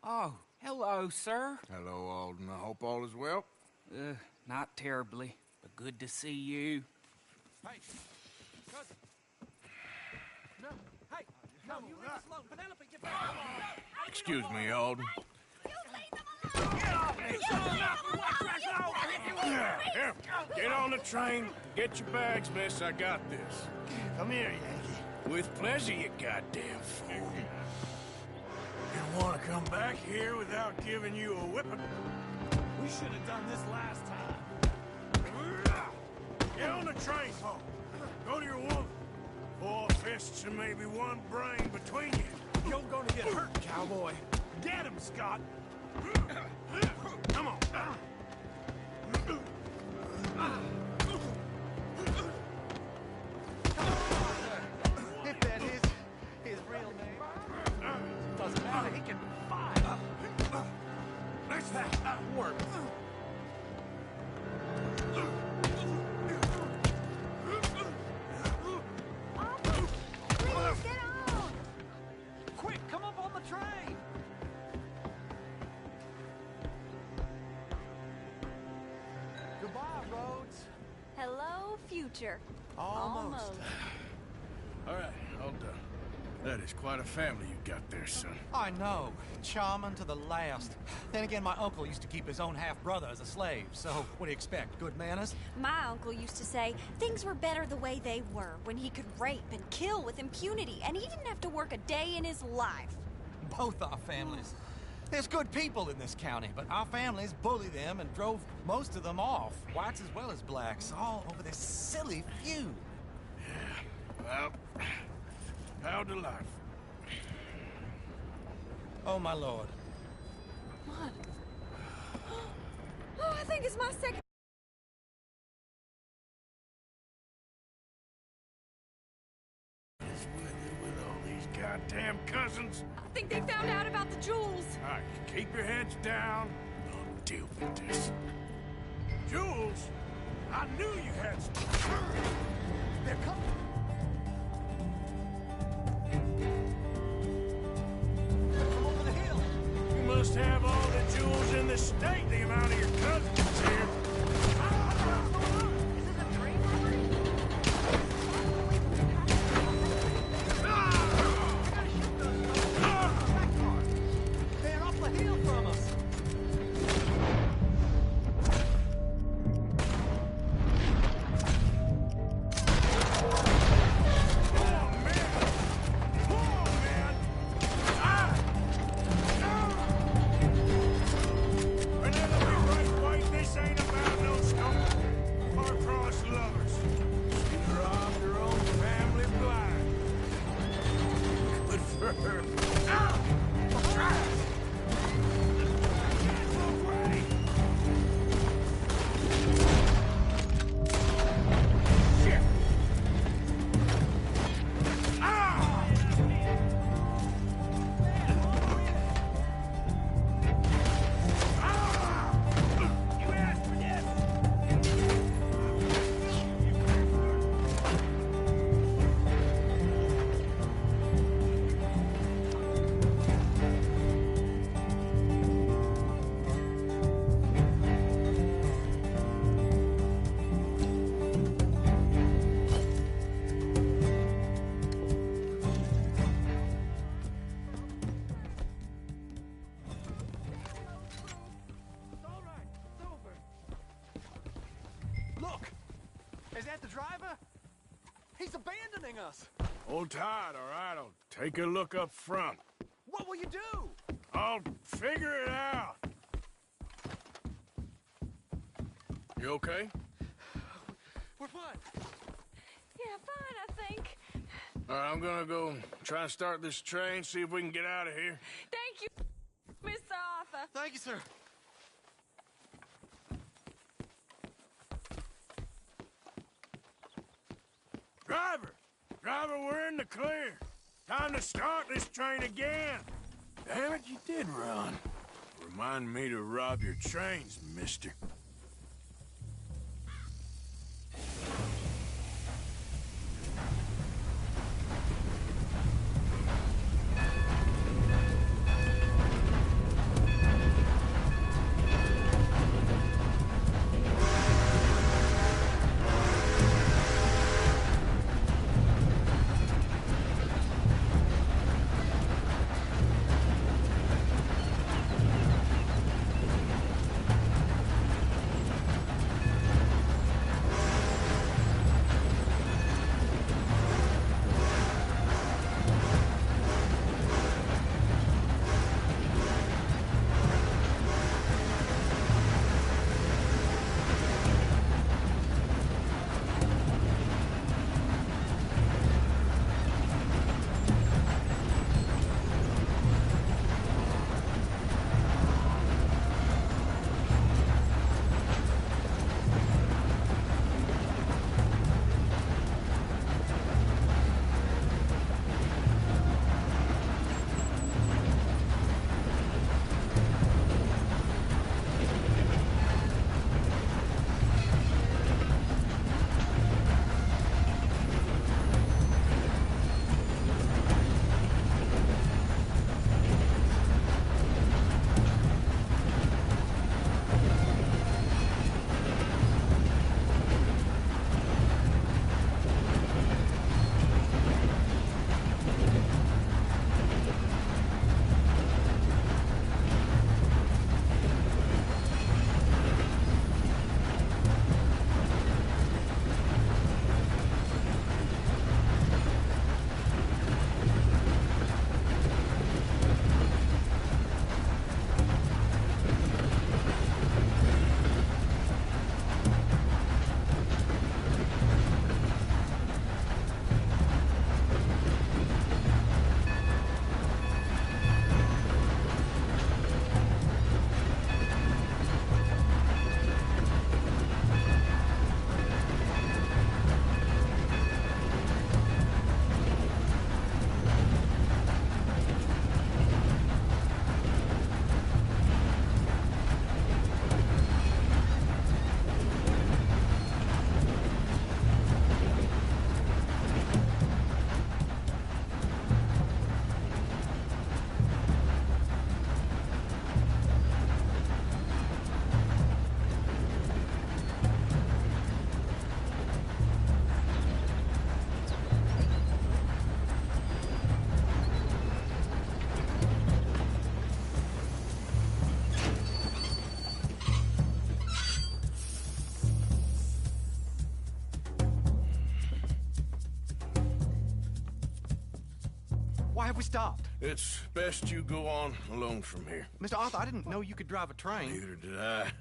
L: Oh, hello, sir.
B: Hello, Alden. I hope all is well.
L: Not terribly, but good to see you.
C: Hey, cousin. No, hey, no, you leave us alone. Penelope, get back.
B: Excuse me, Alden. Here, get on the train. Get your bags, miss. I got this.
A: Come here, Yankee.
B: With pleasure, you goddamn fool. You want to come back here without giving you a whipping?
C: We should have done this last time.
B: Get on the train, Paul. Go to your woman. 4 fists and maybe 1 brain between you.
C: You're gonna get hurt, cowboy. Get him, Scott.
B: Come on.
C: If that is his real name, doesn't matter. He can fight. That worked.
K: Please, get on!
C: Quick, come up on the train. Goodbye, Rhodes.
K: Hello, future.
C: Almost.
B: All right, all done. That is quite a family you've got there, son.
C: I know. Charming to the last. Then again, my uncle used to keep his own half-brother as a slave, so what do you expect? Good manners?
K: My uncle used to say things were better the way they were, when he could rape and kill with impunity, and he didn't have to work a day in his life.
C: Both our families. There's good people in this county, but our families bullied them and drove most of them off, whites as well as blacks, all over this silly feud.
B: Yeah, well, how delightful.
C: Oh, my lord.
K: What? Oh, I think it's my second...
B: What's with it with all these goddamn cousins?
K: I think they found out about the jewels.
B: All right, keep your heads down. I'll deal with this. Jules? I knew you had some...
C: They're coming. From over the hill.
B: You must have all the jewels in the state, the amount of your cousins here.
G: Is this a dream robbery?
C: They're up the hill from us. Is that the driver? He's abandoning us.
B: Hold tight, all right? I'll take a look up front.
C: What will you do?
B: I'll figure it out. You okay?
C: We're fine.
K: Yeah, fine, I think.
B: All right, I'm gonna go try and start this train, see if we can get out of here.
K: Thank you, Mr. Arthur.
C: Thank you, sir.
B: Driver! Driver, we're in the clear. Time to start this train again. Damn it, you did run. Remind me to rob your trains, mister.
C: Why have we stopped?
B: It's best you go on alone from here.
C: Mr. Arthur, I didn't know you could drive a train.
B: Neither did I.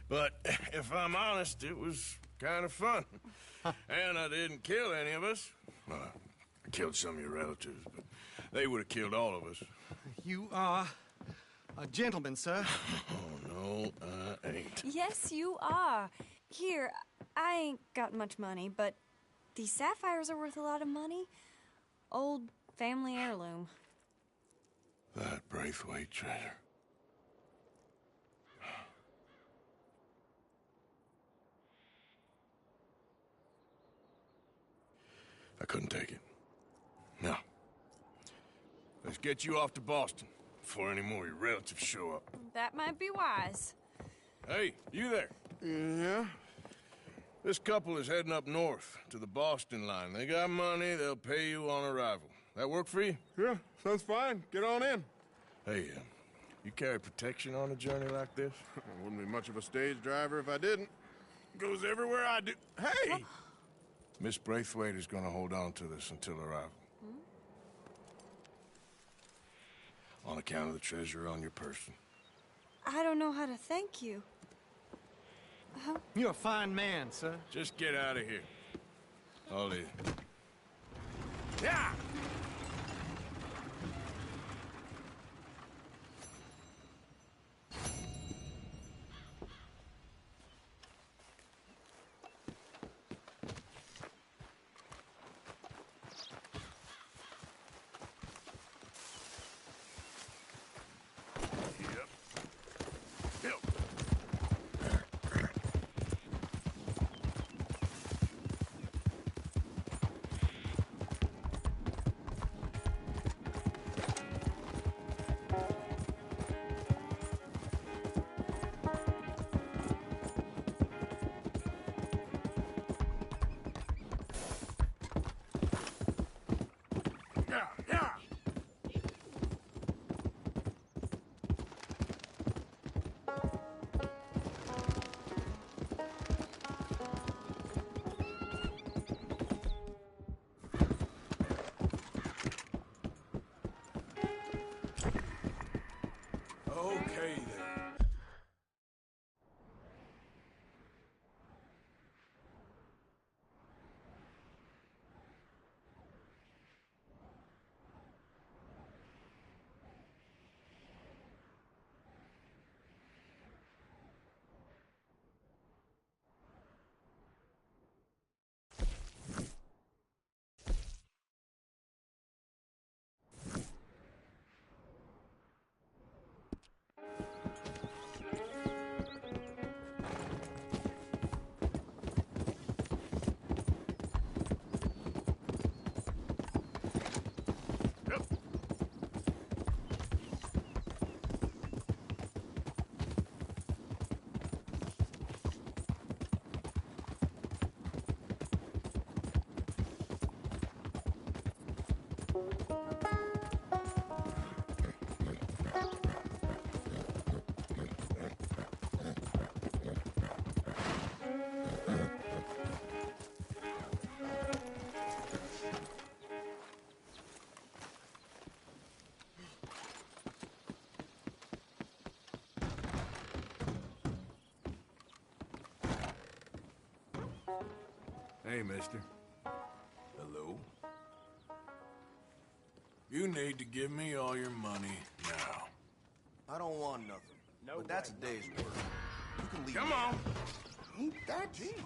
B: But if I'm honest, it was kind of fun. And I didn't kill any of us. Well, I killed some of your relatives, but they would have killed all of us.
C: You are a gentleman, sir.
B: Oh, no, I ain't.
K: Yes, you are. Here, I ain't got much money, but these sapphires are worth a lot of money. Old family heirloom.
B: That Braithwaite treasure. I couldn't take it. No. Let's get you off to Boston before any more of your relatives show up.
K: That might be wise.
B: Hey, you there?
J: Yeah?
B: This couple is heading up north to the Boston line. They got money, they'll pay you on arrival. That work for you?
J: Yeah, sounds fine. Get on in.
B: Hey, you carry protection on a journey like this?
J: I wouldn't be much of a stage driver if I didn't. Goes everywhere I do. Hey!
B: Miss Braithwaite is gonna hold on to this until arrival. On account of the treasure on your person.
K: I don't know how to thank you.
C: You're a fine man, sir.
B: Just get out of here. I'll leave. Yeah! Okay, then. Hey, mister. Hello? You need to give me all your money now.
M: I don't want nothing. No, but that's a day's work. You can leave.
B: Come on!
M: Ain't that cheap?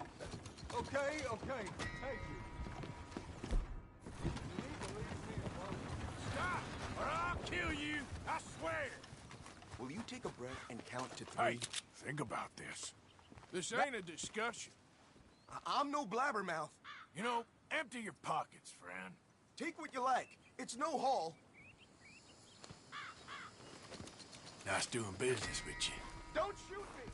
E: Okay, thank you.
B: Stop, or I'll kill you! I swear!
M: Will you take a breath and count to 3?
B: Hey, think about this. This ain't a discussion.
M: I'm no blabbermouth.
B: You know, empty your pockets, friend.
M: Take what you like. It's no haul.
B: Nice doing business with you.
M: Don't shoot me!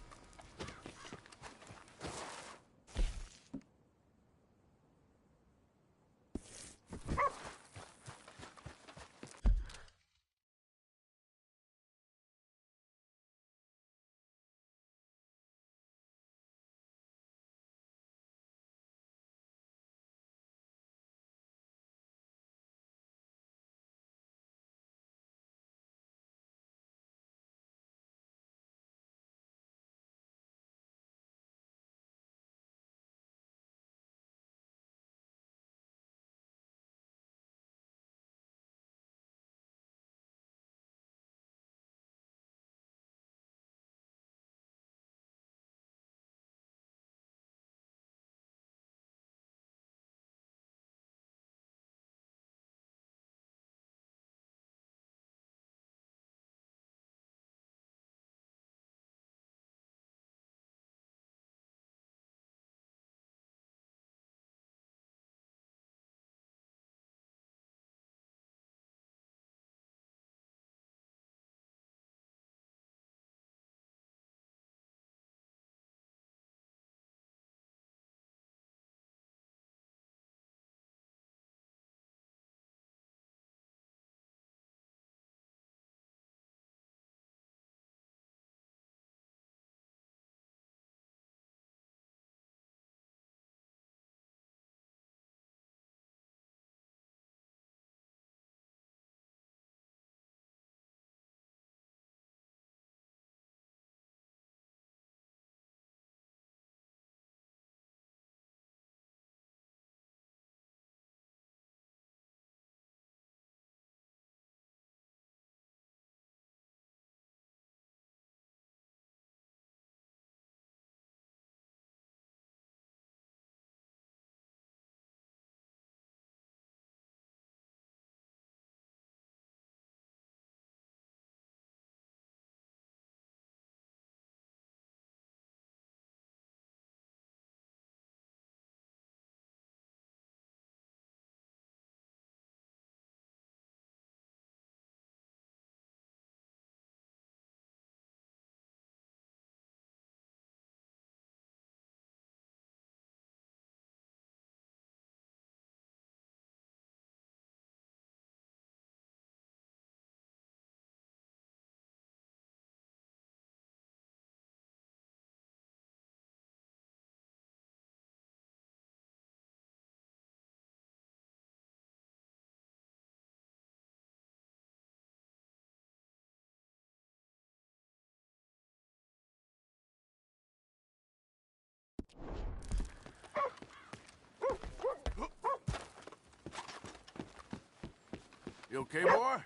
B: You okay, boy?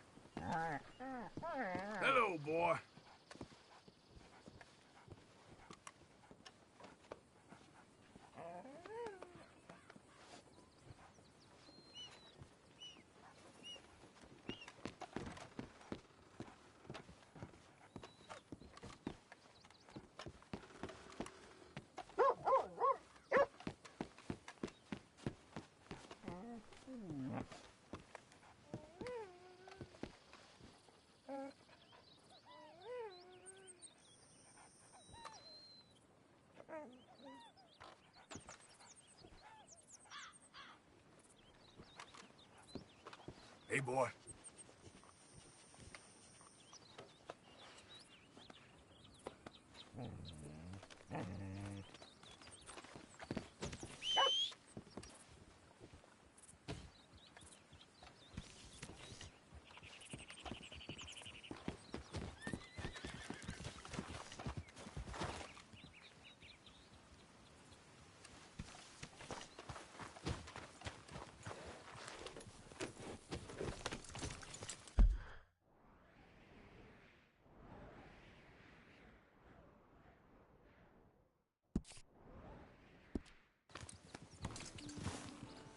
B: Hello, boy. Hey, boy.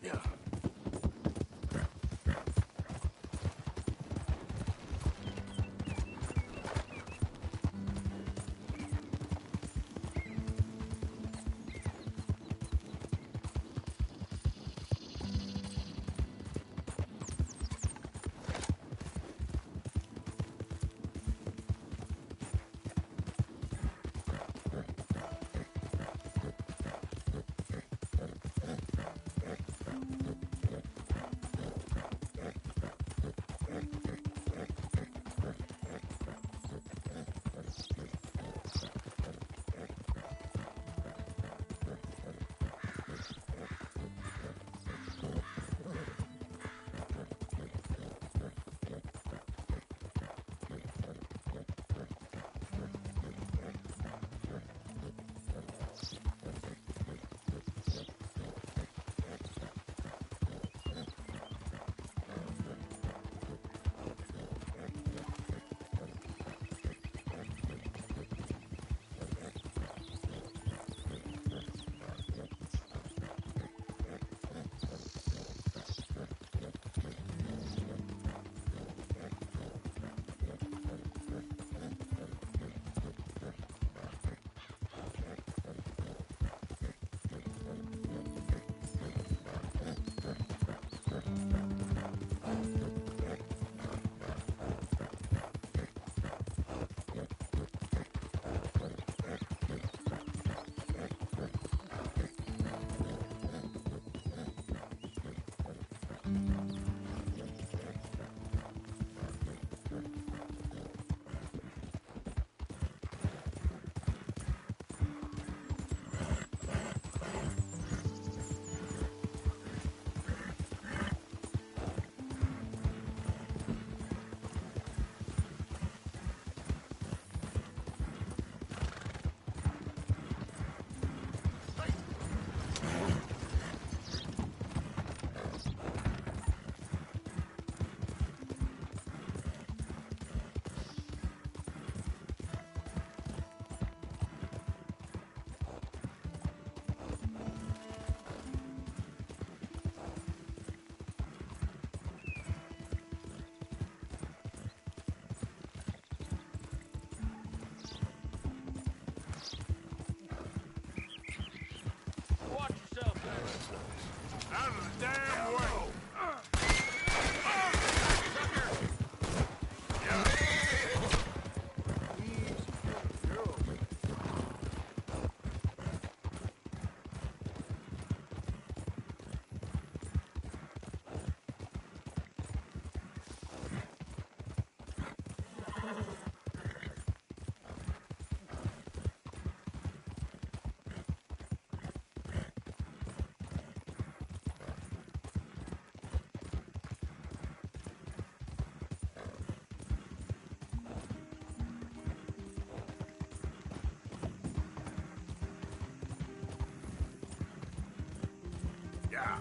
B: Yeah.
D: Watch yourself there.
B: Out of the damn way! Yeah.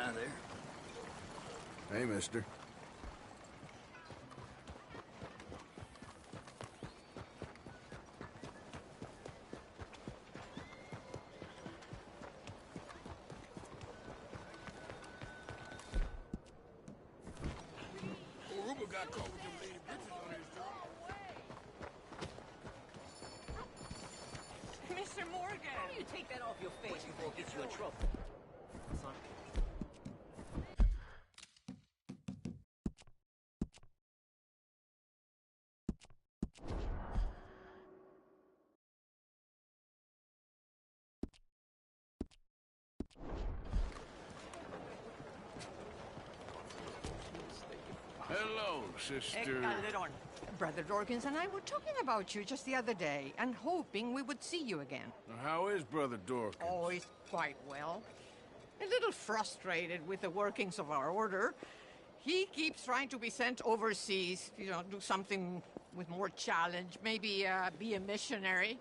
M: Hi there.
B: Hey, mister.
N: Got caught with them lady bitches on his job.
O: Mr. Morgan!
P: How do you take that off your face before it gets you in trouble? Son.
B: Hello, sister.
O: Brother Dorkins and I were talking about you just the other day and hoping we would see you again.
B: How is Brother Dorkins?
O: Oh, he's quite well. A little frustrated with the workings of our order. He keeps trying to be sent overseas, do something with more challenge, maybe be a missionary.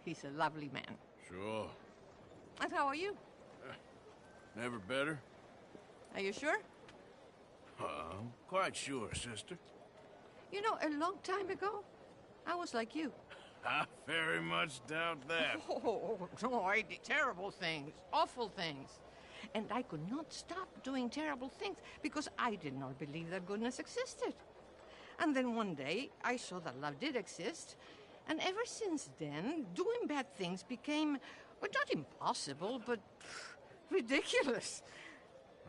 O: He's a lovely man.
B: Sure.
O: And how are you?
B: Never better?
O: Are you sure?
B: I'm quite sure, sister.
O: You know, a long time ago, I was like you.
B: I very much doubt that.
O: Oh, no, I did terrible things, awful things. And I could not stop doing terrible things because I did not believe that goodness existed. And then one day, I saw that love did exist. And ever since then, doing bad things became, well, not impossible, but ridiculous.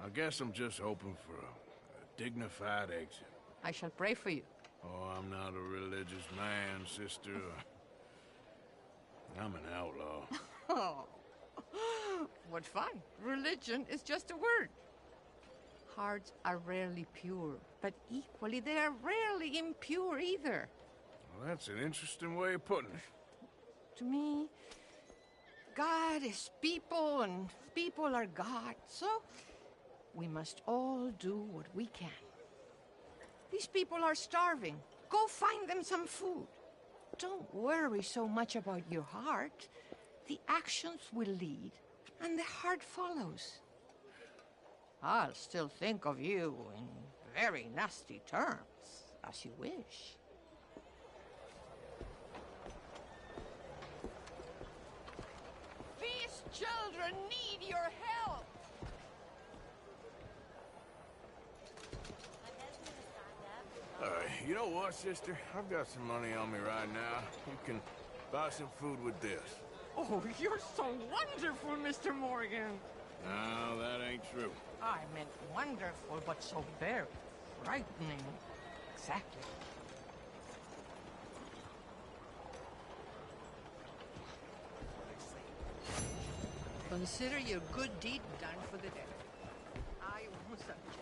B: I guess I'm just hoping for a dignified exit.
O: I shall pray for you.
B: Oh, I'm not a religious man, sister. I'm an outlaw.
O: Oh, what fun. Religion is just a word. Hearts are rarely pure, but equally they are rarely impure either.
B: Well, that's an interesting way of putting it.
O: To me, God is people and people are God, so we must all do what we can. These people are starving. Go find them some food. Don't worry so much about your heart. The actions will lead, and the heart follows. I'll still think of you in very nasty terms, as you wish. These children need your help!
B: You know what, sister? I've got some money on me right now. You can buy some food with this.
O: Oh, you're so wonderful, Mr. Morgan.
B: No, that ain't true.
O: I meant wonderful, but so very frightening. Exactly. Consider your good deed done for the day. I won't subject you.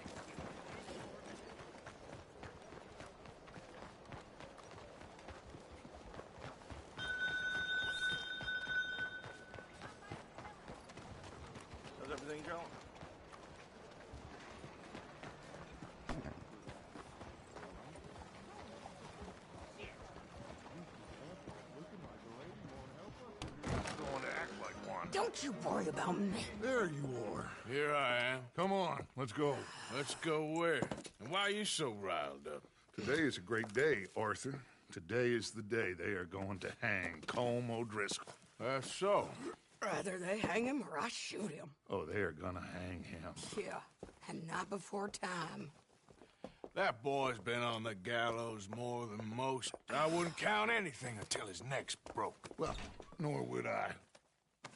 M: How's everything going?
A: Going to act like one.
H: Don't you worry about me.
A: There you are.
B: Here I am.
A: Come on, let's go.
B: Let's go where? And why are you so riled up?
A: Today is a great day, Arthur. Today is the day they are going to hang Colm O'Driscoll.
B: That's so.
H: Rather they hang him or I shoot him.
A: Oh, they are gonna hang him.
H: Yeah, and not before time.
B: That boy's been on the gallows more than most. I wouldn't count anything until his neck's broke.
A: Well, nor would I.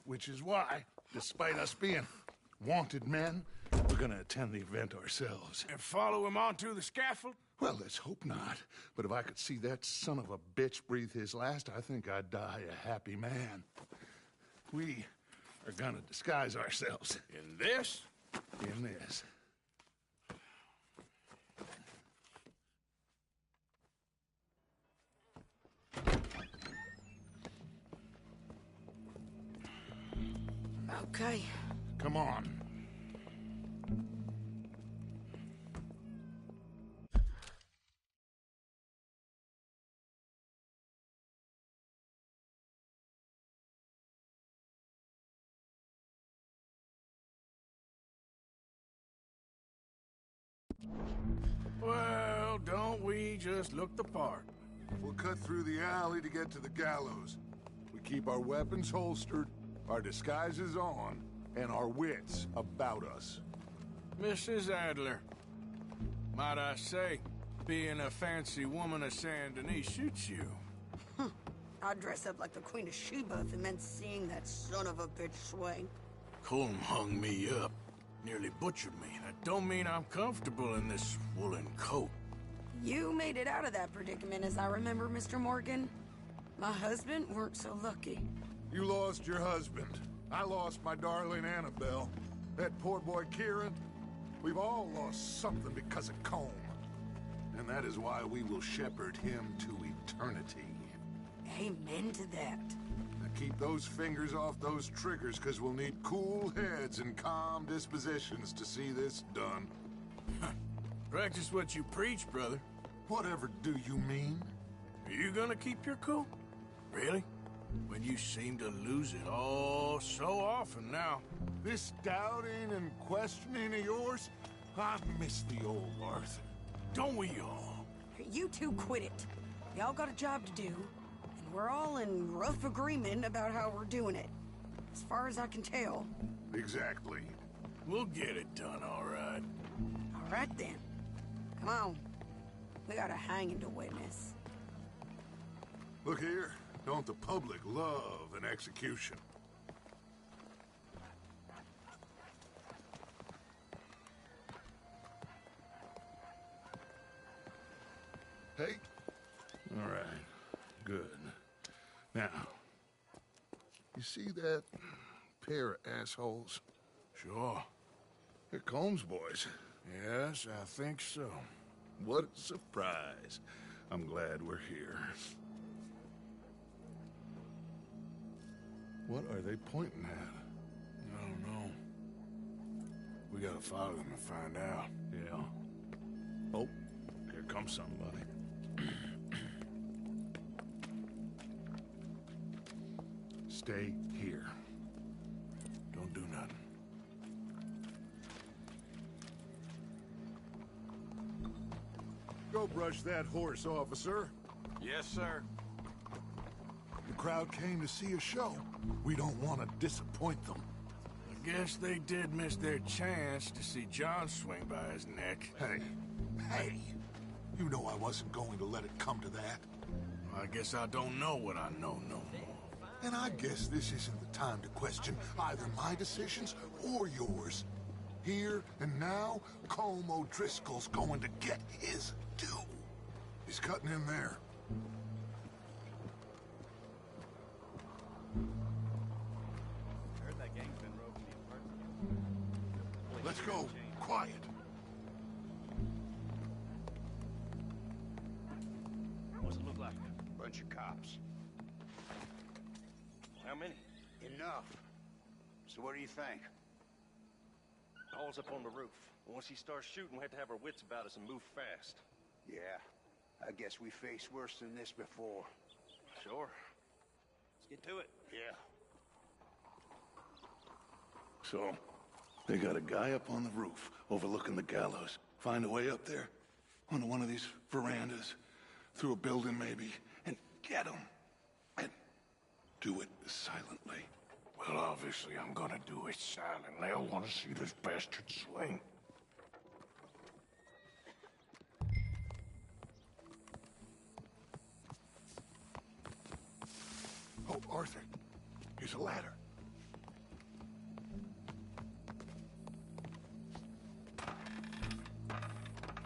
A: Which is why, despite us being wanted men, we're gonna attend the event ourselves.
B: And follow him onto the scaffold?
A: Well, let's hope not. But if I could see that son of a bitch breathe his last, I think I'd die a happy man. We are gonna disguise ourselves.
B: In this?
A: In this.
H: Okay.
A: Come on.
B: Well, don't we just look the part?
Q: We'll cut through the alley to get to the gallows. We keep our weapons holstered, our disguises on, and our wits about us.
B: Mrs. Adler, might I say, being a fancy woman of Saint Denis suits you.
H: I'd dress up like the Queen of Sheba if it meant seeing that son of a bitch swing.
B: Colm hung me up, nearly butchered me. That don't mean I'm comfortable in this woolen coat.
H: You made it out of that predicament, as I remember, Mr. Morgan. My husband weren't so lucky.
Q: You lost your husband. I lost my darling Annabelle. That poor boy Kieran. We've all lost something because of Colm. And that is why we will shepherd him to eternity.
H: Amen to that.
Q: Now keep those fingers off those triggers, because we'll need cool heads and calm dispositions to see this done.
B: Practice what you preach, brother.
Q: Whatever do you mean?
B: Are you gonna keep your cool? Really? When you seem to lose it all so often now.
Q: This doubting and questioning of yours, I miss the old Arthur.
B: Don't we all?
H: You two quit it. Y'all got a job to do, and we're all in rough agreement about how we're doing it. As far as I can tell.
Q: Exactly.
B: We'll get it done, all right.
H: All right, then. Come on. We got a hanging to witness.
Q: Look here. Don't the public love an execution? Hey? All right. Good. Now, you see that pair of assholes?
B: Sure.
Q: They're Colm's boys.
B: Yes, I think so.
Q: What a surprise. I'm glad we're here. What are they pointing at?
B: I don't know. We gotta follow them and find out.
Q: Yeah. Oh, here comes somebody. Stay here.
B: Don't do nothing.
Q: Go brush that horse, officer.
D: Yes, sir.
Q: The crowd came to see a show. We don't want to disappoint them.
B: I guess they did miss their chance to see John swing by his neck.
Q: Hey, you know I wasn't going to let it come to that.
B: I guess I don't know what I know no more.
Q: And I guess this isn't the time to question either my decisions or yours. Here and now, Colm O'Driscoll's going to get his due. He's cutting in there. Let's go. Quiet.
M: What's it look like? Bunch of cops.
P: How many?
M: Enough. So what do you think?
P: Paul's up on the roof. Once he starts shooting, we have to have our wits about us and move fast.
M: Yeah. I guess we faced worse than this before.
P: Sure. Let's get to it.
M: Yeah.
Q: So, they got a guy up on the roof overlooking the gallows. Find a way up there, onto one of these verandas, through a building maybe, and get him. And do it silently.
B: Well, obviously I'm gonna do it silently. I want to see this bastard swing.
Q: Oh, Arthur, here's a ladder.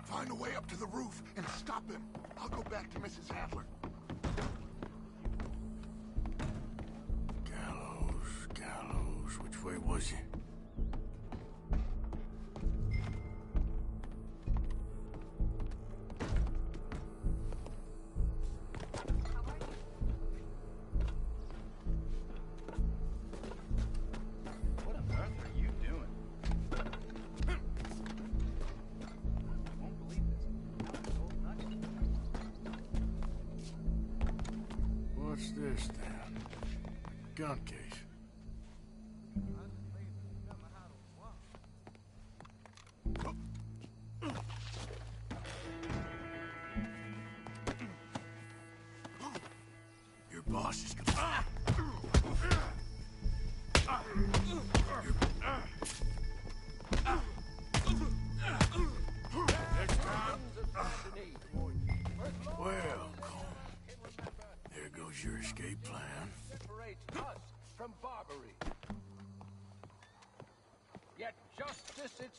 Q: Find a way up to the roof and stop him. I'll go back to Mrs. Adler.
B: Gallows, which way was he?
P: What on earth are you doing? I won't believe this.
B: What's this then? Gun case.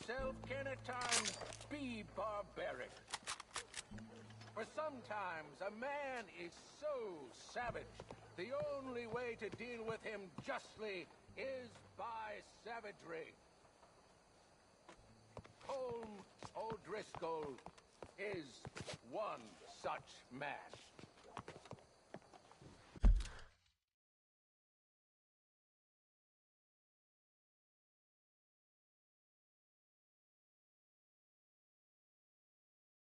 R: himself can at times be barbaric. For sometimes a man is so savage, the only way to deal with him justly is by savagery. Colm O'Driscoll is one such man.